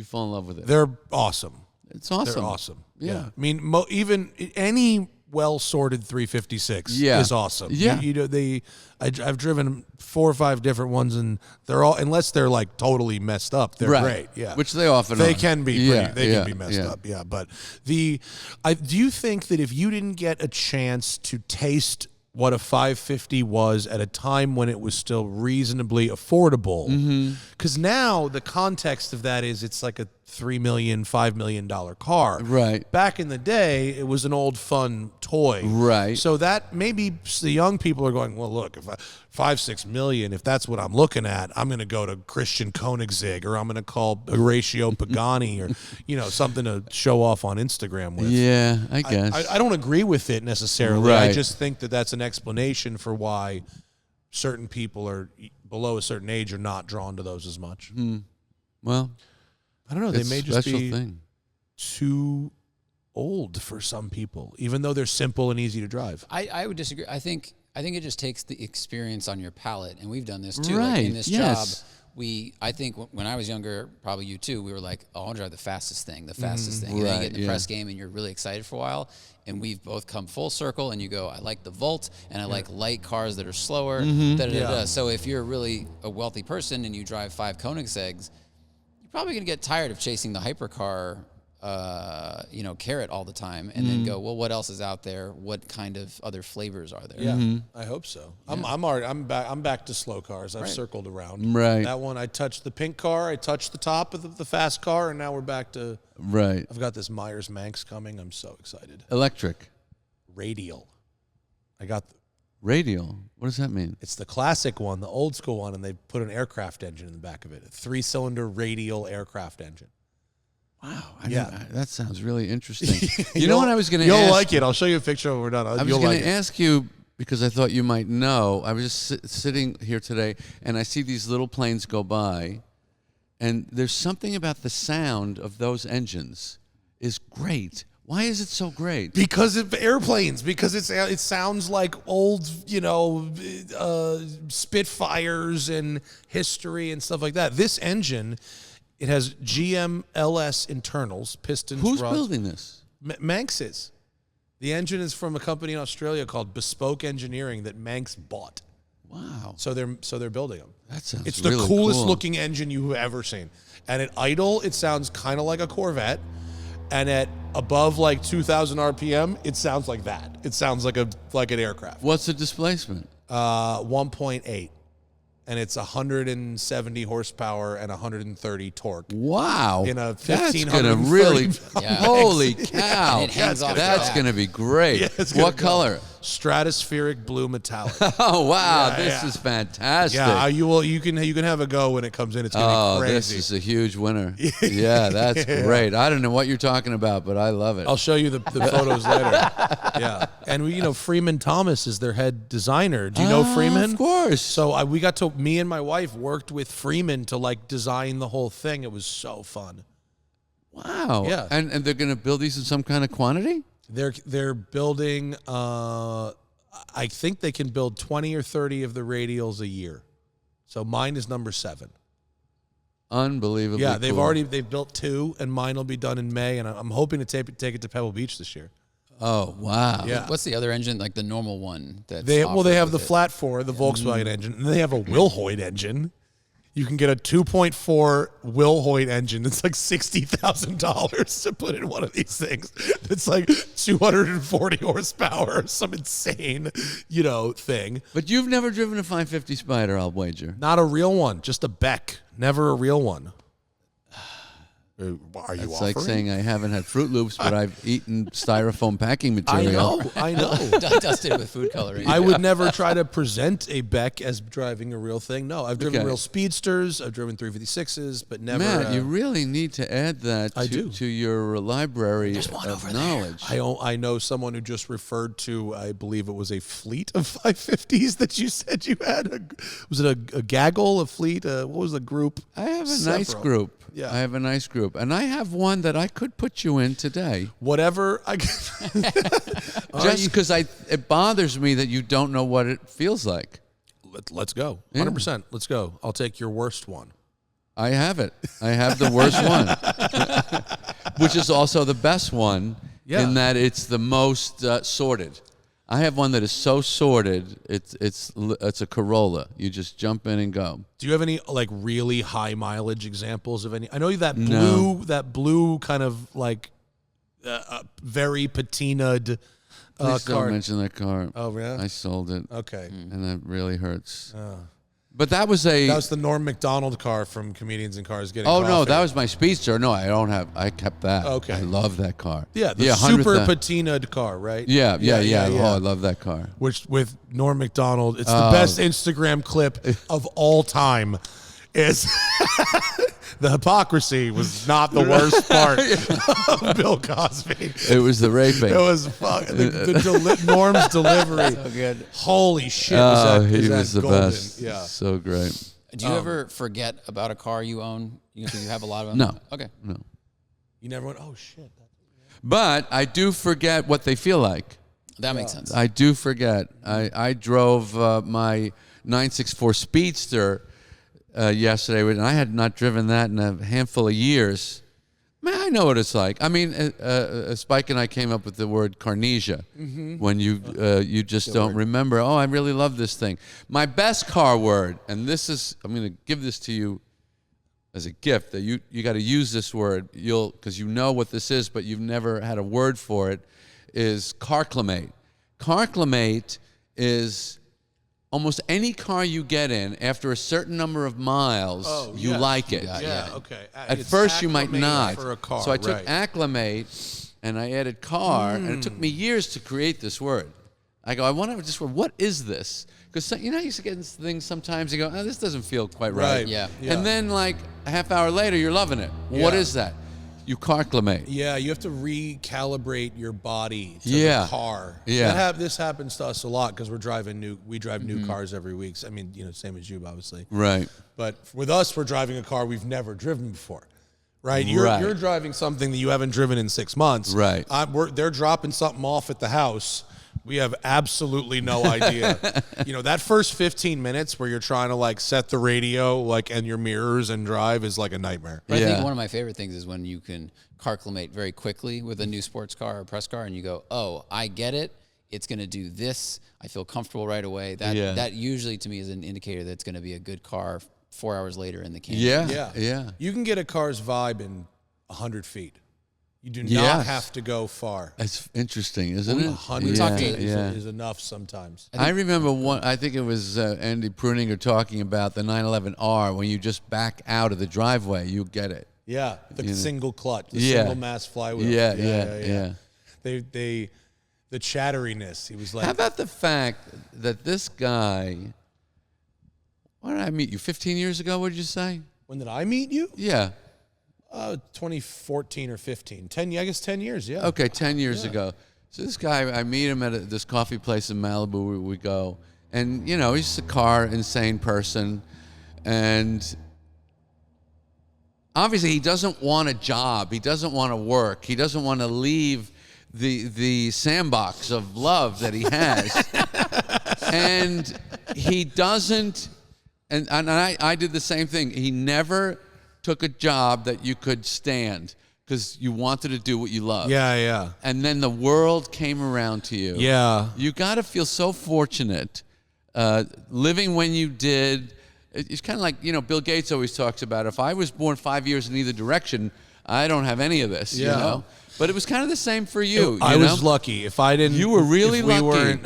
fall in love with it. They're awesome. It's awesome. They're awesome. Yeah. I mean, even any well-sorted 356 Yeah. is awesome. Yeah. You know, I've driven 4 or 5 different ones, and they're all, unless they're like totally messed up, they're Right. great. Yeah. Which they often They are. can be. Yeah, They yeah, can be messed yeah. up. Yeah. But do you think that if you didn't get a chance to taste what a 550 was at a time when it was still reasonably affordable, because now the context of that is it's like a $3 million, $5 million car. Right. Back in the day, it was an old fun toy. Right. So that maybe the young people are going, well, look, if $5-6 million, if that's what I'm looking at, I'm going to go to Christian Koenigsegg, or I'm going to call Horatio Pagani, or something to show off on Instagram with. Yeah, I guess. I don't agree with it necessarily. I Right. just think that that's an explanation for why certain people are below a certain age are not drawn to those as much. Well, I don't know. They it's may a just special be thing. too old for some people, even though they're simple and easy to drive. I would disagree. I think it just takes the experience on your palate, and we've done this too. Right, Like in this yes. job, I think when I was younger, probably you too, we were like, oh, I'll drive the fastest thing. And then you Right, get in the yeah. press game, and you're really excited for a while. And we've both come full circle, and you go, I like the Volt, and I like light cars that are slower. Yeah. So if you're really a wealthy person and you drive 5 Koenigsegg's, you're probably going to get tired of chasing the hypercar, carrot all the time, and then go, well, what else is out there? What kind of other flavors are there? Yeah, I hope so. I'm back to slow cars. I've circled around. Right. That one, I touched the pink car. I touched the top of the fast car, and now we're back to. Right. I've got this Myers Manx coming. I'm so excited. Electric. Radial. I got. Radial. What does that mean? It's the classic one, the old school one, and they put an aircraft engine in the back of it. A 3-cylinder radial aircraft engine. Wow. That sounds really interesting. You know what I was going to ask? You'll like it. I'll show you a picture when we're done. I was going to ask you, because I thought you might know. I was just sitting here today, and I see these little planes go by, and there's something about the sound of those engines is great. Why is it so great? Because of airplanes. Because it sounds like old, Spitfires and history and stuff like that. This engine, it has GMLS internals, pistons. Who's rods. building this? Manx is. The engine is from a company in Australia called Bespoke Engineering that Manx bought. Wow. So they're building them. That sounds It's the really coolest cool. looking engine you've ever seen. And at idle, it sounds kind of like a Corvette. And at above like 2,000 RPM, it sounds like that. It sounds like an aircraft. What's the displacement? 1.8. And it's 170 horsepower and 130 torque. Wow. In a That's going to 1,530 really, Yeah. holy cow. And it hangs off That's the going to be great. Yeah, it's gonna What go. color? Stratospheric blue metallic. Oh, wow. Yeah, This yeah. is fantastic. Yeah, you can have a go when it comes in. It's gonna be this crazy. is a huge winner. Yeah, that's great. I don't know what you're talking about, but I love it. I'll show you the photos later. Yeah, and Freeman Thomas is their head designer. Do you know Freeman? Of course. So me and my wife worked with Freeman to design the whole thing. It was so fun. Wow. Yeah. And they're going to build these in some kind of quantity? They're building. I think they can build 20 or 30 of the radials a year. So mine is number 7. Unbelievably Yeah, they've cool. built 2, and mine will be done in May. And I'm hoping to take it to Pebble Beach this year. Oh, wow. Yeah. What's the other engine? Like the normal one? They have the flat 4, the Volkswagen engine, and they have a Wilhoit engine. You can get a 2.4 Wilhoit engine. It's like $60,000 to put in one of these things. It's like 240 horsepower, some insane, thing. But you've never driven a 550 Spider, I'll wager. Not a real one, just a Beck. Never a real one. Are you It's offering? like saying I haven't had Fruit Loops, but I've eaten styrofoam packing material. I know. Dusted with food coloring. I would never try to present a Beck as driving a real thing. No, I've driven Okay. real speedsters. I've driven 356s, but never. Matt, you really need to add that to your library of knowledge. I know someone who just referred to, I believe it was a fleet of 550s that you said you had. Was it a gaggle, a fleet? What was the group? I have a Several. nice group. Yeah. I have a nice group. And I have one that I could put you in today. Whatever. Just because it bothers me that you don't know what it feels like. Let's go. 100%. Let's go. I'll take your worst one. I have it. I have the worst one, which is also the best one in that it's the most sorted. I have one that is so sorted. It's a Corolla. You just jump in and go. Do you have any like really high mileage examples of any? I know that blue kind of like very patinaed Please car. don't mention that car. Oh yeah. I sold it. Okay. And that really hurts. But that was the Norm Macdonald car from Comedians in Cars Getting Oh Coffee. no, that was my Speedster. No, I kept that. Okay. I love that car. Yeah, the super 100,000. patinaed car, right? Yeah. Oh, I love that car. Which with Norm Macdonald, it's the best Instagram clip of all time. Is the hypocrisy was not the worst part of Bill Cosby. It was the raping. It was Norm's delivery. So good. Holy shit! He was the golden? best. Yeah. So great. Do you ever forget about a car you own? Because you have a lot of them. No. Okay. No. You never went. Oh shit! But I do forget what they feel like. That makes sense. I do forget. I drove my 964 Speedster yesterday, and I had not driven that in a handful of years. Man, I know what it's like. I mean, Spike and I came up with the word carnesia when you just don't remember. Oh, I really love this thing. My best car word, and this is, I'm going to give this to you as a gift, that you got to use this word, because you know what this is, but you've never had a word for it, is carclimate. Carclimate is almost any car you get in, after a certain number of miles, you like it. Yeah. Okay. At first, you might not. For a car, so I took right. acclimate, and I added car, and it took me years to create this word. I go, I want to just, what is this? Because you know, you used to get into things sometimes, you go, oh, this doesn't feel quite right. Yeah. And then, like, a half hour later, you're loving it. What is that? You carclimate. Yeah, you have to recalibrate your body to Yeah. the car. Yeah. This happens to us a lot because we drive new cars every week. I mean, same as you, obviously. Right. But with us, we're driving a car we've never driven before. Right? Right. You're driving something that you haven't driven in 6 months. Right. They're dropping something off at the house. We have absolutely no idea. That first 15 minutes where you're trying to like set the radio and your mirrors and drive is like a nightmare. But I Yeah. think one of my favorite things is when you can carclimate very quickly with a new sports car or press car, and you go, "Oh, I get it. It's going to do this. I feel comfortable right away." That usually to me is an indicator that it's going to be a good car 4 hours later in the can. Yeah. You can get a car's vibe in 100 feet. You do not have to go far. That's interesting, isn't it? 100 feet is enough sometimes. I remember I think it was Andy Pruninger talking about the 911R. When you just back out of the driveway, you get it. Yeah, the single clutch, the Yeah. single mass flywheel. Yeah. The chatteriness. He was like, How about the fact that this guy, when did I meet you? 15 years ago, what did you say? when did I meet you? Yeah. 2014 or 15. 10 years, yeah. Okay, 10 years ago. So this guy, I meet him at this coffee place in Malibu where we go. And, he's a car insane person. And obviously he doesn't want a job. He doesn't want to work. He doesn't want to leave the sandbox of love that he has. And he doesn't, and I did the same thing. He never took a job that you could stand because you wanted to do what you love. Yeah. And then the world came around to you. Yeah. You got to feel so fortunate living when you did. It's kind of like, Bill Gates always talks about, if I was born 5 years in either direction, I don't have any of this, But it was kind of the same for you. I you was know? lucky. If I didn't, You were really if we lucky.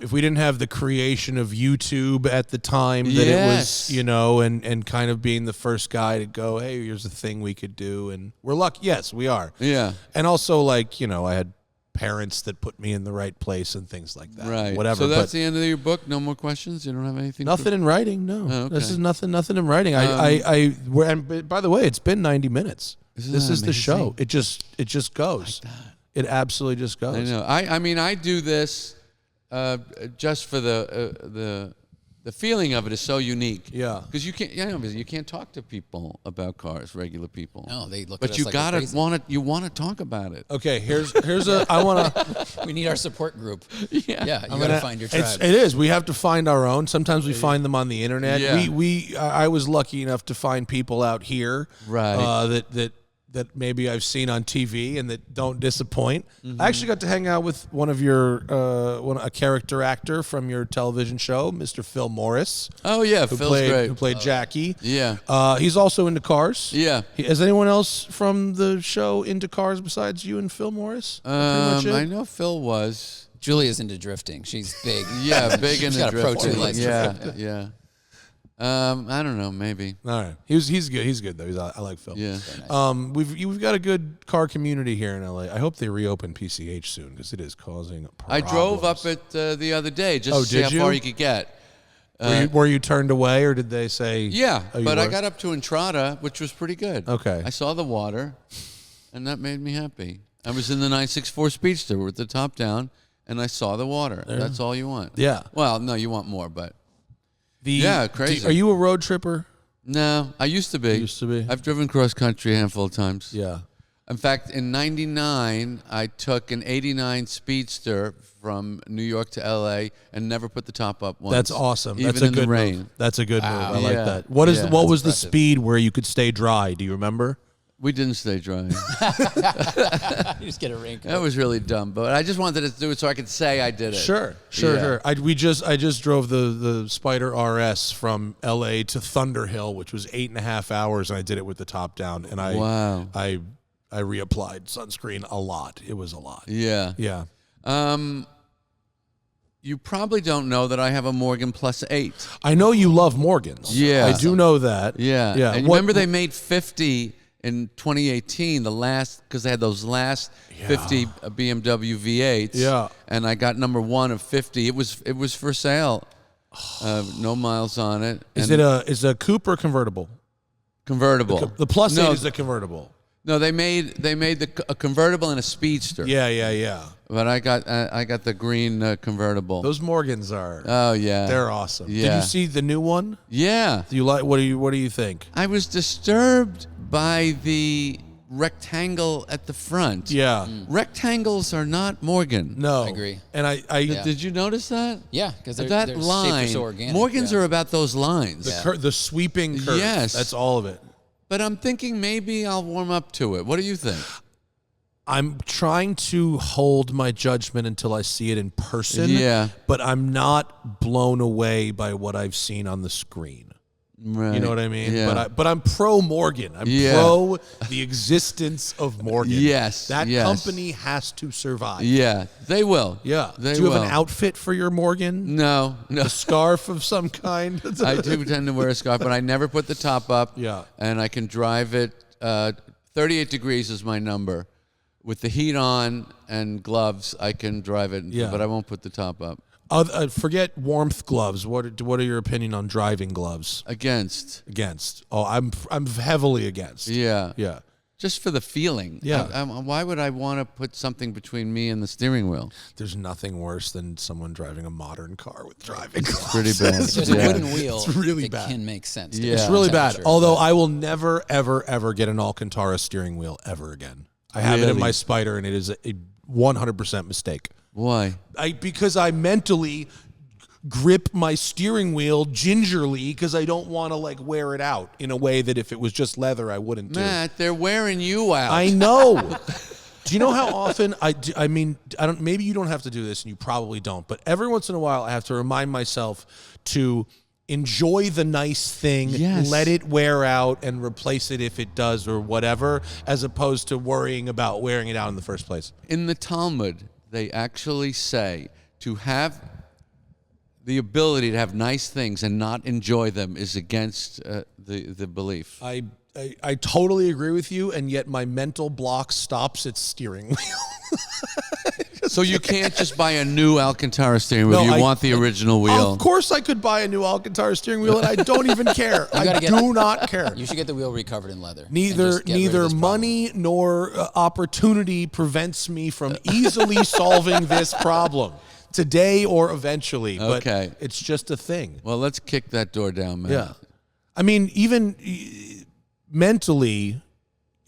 If we didn't have the creation of YouTube at the time, that it was, Yes. and kind of being the first guy to go, hey, here's a thing we could do, and we're lucky. Yes, we are. Yeah. And also, like, I had parents that put me in the right place and things like that. Right. Whatever. So that's but the end of your book. No more questions. You don't have anything. nothing in writing. No. Oh, okay. This is nothing in writing. And by the way, it's been 90 minutes. Isn't This that is the show. amazing? It just goes. It absolutely just goes. I know. I mean, I do this just for the feeling of it is so unique. Yeah. Because you can't talk to people about cars, regular people. No, they look But at us you like gotta we're crazy. want to talk about it. Okay, here's I want to. We need our support group. Yeah. Yeah, you got to find your tribe. It is. We have to find our own. Sometimes we find them on the internet. Yeah. I was lucky enough to find people out here, Right. That maybe I've seen on TV and that don't disappoint. Mm-hmm. I actually got to hang out with one of your a character actor from your television show, Mr. Phil Morris. Oh yeah, Who Phil's great. played Jackie. Yeah. He's also into cars. Yeah. Is anyone else from the show into cars besides you and Phil Morris? Pretty much it? I know Phil was. Julia's into drifting. She's big. Yeah, big in She's the got a Pro 2 drifting. license. Yeah. I don't know. Maybe. All right, he's good. He's good though. I like Phil. Yeah. We've got a good car community here in LA. I hope they reopen PCH soon because it is causing I problems. drove up it the other day just to see did how far you? you could get. Were you turned away, or did they say? Yeah, Oh, you but I were? got up to Entrada, which was pretty good. Okay. I saw the water, and that made me happy. I was in the 964 Speedster with the top down, and I saw the water. That's all you want. Yeah. Well, no, you want more, but crazy. Are you a road tripper? No, I used to be. Used to be. I've driven cross country a handful of times. Yeah. In fact, in '99, I took an '89 Speedster from New York to LA and never put the top up once. That's awesome. Even That's a in good the rain. move. That's a good move. I like Yeah. that. What Yeah. what was the impressive. speed where you could stay dry? Do you remember? We didn't stay dry. You just get a raincoat. That was really dumb, but I just wanted to do it so I could say I did it. Sure. Yeah. I just drove the Spider RS from LA to Thunderhill, which was 8.5 hours, and I did it with the top down. And I reapplied sunscreen a lot. It was a lot. Yeah. Yeah. You probably don't know that I have a Morgan Plus 8. I know you love Morgans. Yeah. I do know that. Yeah. Yeah. And remember they made 50 in 2018, because they had those last 50 BMW V8s. Yeah. And I got number 1 of 50. It was for sale. No miles on it. Is And it a coupe or convertible? convertible? The Plus No, 8 is a convertible. No, they made a convertible and a Speedster. Yeah. But I got the green convertible. Those Morgans are Oh yeah. they're awesome. Did Yeah. you see the new one? Yeah. Do you like what do you think? I was disturbed by the rectangle at the front. Yeah. Rectangles are not Morgan. No. I agree. And I Did you notice that? Yeah, because they're That they're line. safer, so organic. Morgans yeah. are about those lines. the sweeping curve. Yes. That's all of it. But I'm thinking maybe I'll warm up to it. What do you think? I'm trying to hold my judgment until I see it in person. Yeah. But I'm not blown away by what I've seen on the screen. Right. You know what I mean? Yeah. But I'm pro Morgan. I'm pro the existence of Morgan. Yes, That yes. company has to survive. Yeah, they will. Yeah. They Do you have will. an outfit for your Morgan? No. A scarf of some kind? I do tend to wear a scarf, but I never put the top up. Yeah. And I can drive it. 38 degrees is my number. With the heat on and gloves, I can drive it. Yeah. But I won't put the top up. Forget warmth gloves. What are your opinion on driving gloves? Against. Against. Oh, I'm heavily against. Yeah. Yeah. Just for the feeling. Yeah. Why would I want to put something between me and the steering wheel? There's nothing worse than someone driving a modern car with driving gloves. Pretty bad. If there's Yeah. a wooden wheel, It's really it bad. can make sense. Yeah. It's really bad. Temperature, Although but- I will never, ever, ever get an Alcantara steering wheel ever again. I have it in Really? my Spider, and it is a 100% mistake. Why? Because I mentally grip my steering wheel gingerly because I don't want to like wear it out in a way that if it was just leather, I wouldn't do. Matt, they're wearing you out. I know. Do you know how often I mean, I don't. Maybe you don't have to do this, and you probably don't. But every once in a while, I have to remind myself to enjoy the nice thing, Yes. let it wear out, and replace it if it does or whatever, as opposed to worrying about wearing it out in the first place. In the Talmud, they actually say to have the ability to have nice things and not enjoy them is against the belief. I totally agree with you, and yet my mental block stops at steering wheel. So you can't just buy a new Alcantara steering wheel. No, You want the original wheel. Of course I could buy a new Alcantara steering wheel, and I don't even care. I do not care. You should get the wheel recovered in leather. Neither money nor opportunity prevents me from easily solving this problem today or eventually. But Okay. it's just a thing. Well, let's kick that door down, man. Yeah. I mean, even mentally,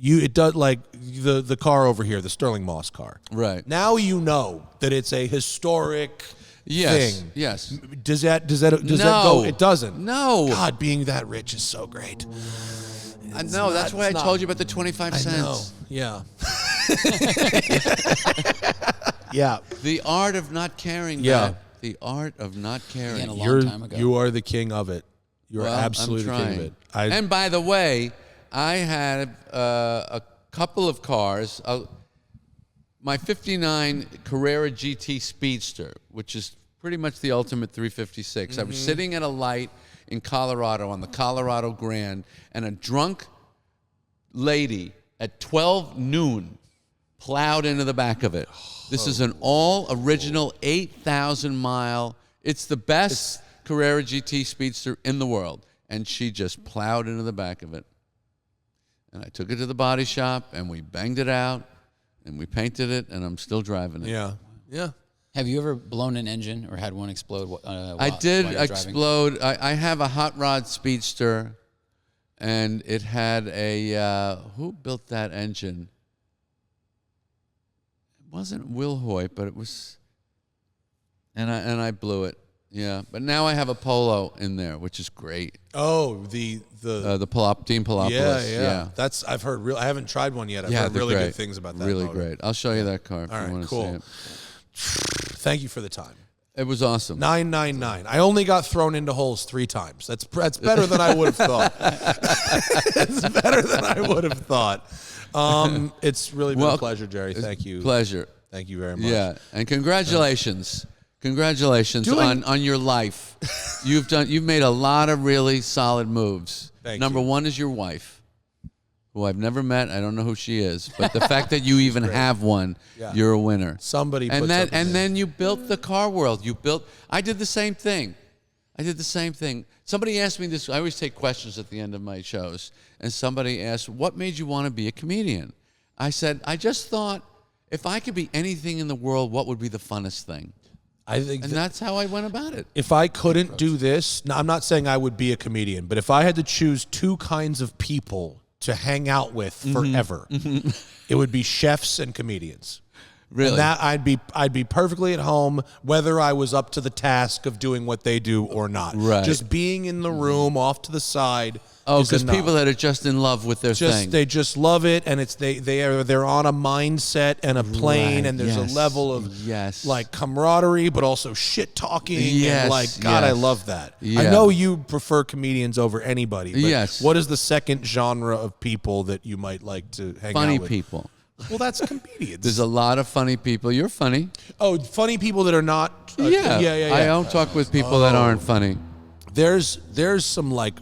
it does, like the car over here, the Sterling Moss car. Right. Now you know that it's a historic Yes. thing. Yes. Does that go? It doesn't. No. God, being that rich is so great. No, that's why I told you about the 25 I know. cents. Yeah. Yeah. The art of not caring. Yeah. Matt. The art of not caring. Again, a long time ago. You are the king of it. You're Well, absolutely the king of trying. it. And by the way, I had a couple of cars. My 59 Carrera GT Speedster, which is pretty much the ultimate 356. I was sitting at a light in Colorado on the Colorado Grand, and a drunk lady at 12 noon plowed into the back of it. This is an all original 8,000 mile. It's the best Carrera GT Speedster in the world. And she just plowed into the back of it. And I took it to the body shop, and we banged it out, and we painted it, and I'm still driving it. Yeah. Yeah. Have you ever blown an engine or had one explode? I did explode. I have a hot rod Speedster, and it had a who built that engine? It wasn't Will Hoyt, but it was, and I blew it. Yeah, but now I have a Polo in there, which is great. Oh, The Dean Palopoulos. yeah. That's I've heard. I haven't tried one yet. I've heard they're really great. good things about that. Really motor. great. I'll show you that car if All you right, want to cool. see it. Thank you for the time. It was awesome. 999. I only got thrown into holes 3 times. That's better than I would have thought. It's better than I would have thought. It's really been a pleasure, Jerry. Thank you. Pleasure. Thank you very much. Yeah, and congratulations. Congratulations on your life. You've made a lot of really solid moves. Number one is your wife, who I've never met. I don't know who she is, but the fact that you even have one, you're a winner. Somebody and puts then up and then you built the car world. I did the same thing. Somebody asked me this. I always take questions at the end of my shows, and somebody asked, "What made you want to be a comedian?" I said, "I just thought if I could be anything in the world, what would be the funnest thing?" I think And that's how I went about it. if I couldn't do this, now I'm not saying I would be a comedian, but if I had to choose 2 kinds of people to hang out with forever, it would be chefs and comedians. Really? And that I'd be perfectly at home whether I was up to the task of doing what they do or not. Right. Just being in the room off to the side. Oh, is because enough. people that are just in love with their thing. They just love it, and it's they're on a mindset and a plane, Right, and there's yes, a level of yes. like camaraderie, but also shit talking. Yes, and like God, I yes. love that. I Yeah. know you prefer comedians over anybody. But Yes. What is the second genre of people that you might like to hang Funny out with? people. Well, that's comedians. There's a lot of funny people. You're funny. Oh, funny people that are not. Yeah. I don't talk with people that aren't funny. There's some like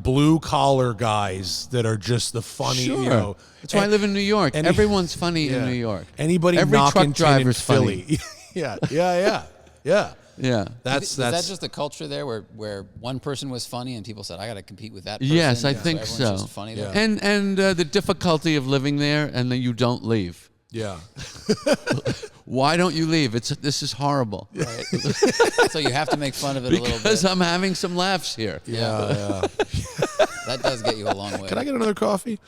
blue collar guys that are just the funny. Sure. You know, That's why I live in New York. Everyone's funny in New York. Anybody Every knocking truck driver's in Philly. Yeah. Yeah. Is that just the culture there where one person was funny and people said, I got to compete with that person? Yes, I so think everyone's so. just funny there? And the difficulty of living there and that you don't leave. Yeah. Why don't you leave? This is horrible. Right. So you have to make fun of it a little Because bit. I'm having some laughs here. Yeah. That does get you a long way. Can I get another coffee?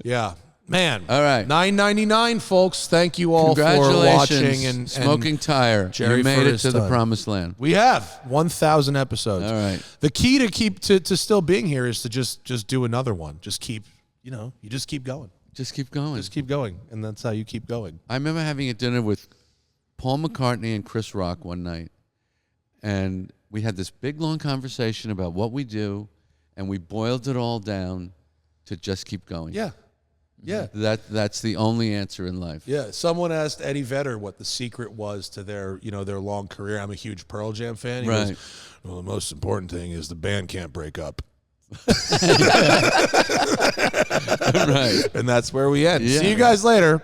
Yeah. Man. All right. $9.99, folks. Thank you all for Congratulations, watching and Smoking Tire. Jerry You made for it his to the time. promised land. We have 1,000 episodes. All right. The key to still being here is to just do another one. Just keep, you just keep going. Just keep going. Just keep going, and that's how you keep going. I remember having a dinner with Paul McCartney and Chris Rock one night, and we had this big, long conversation about what we do, and we boiled it all down to just keep going. Yeah. Yeah. That's the only answer in life. Yeah. Someone asked Eddie Vedder what the secret was to their long career. I'm a huge Pearl Jam fan. He Right. goes, well, the most important thing is the band can't break up. Right. And that's where we end. Yeah. See you guys later.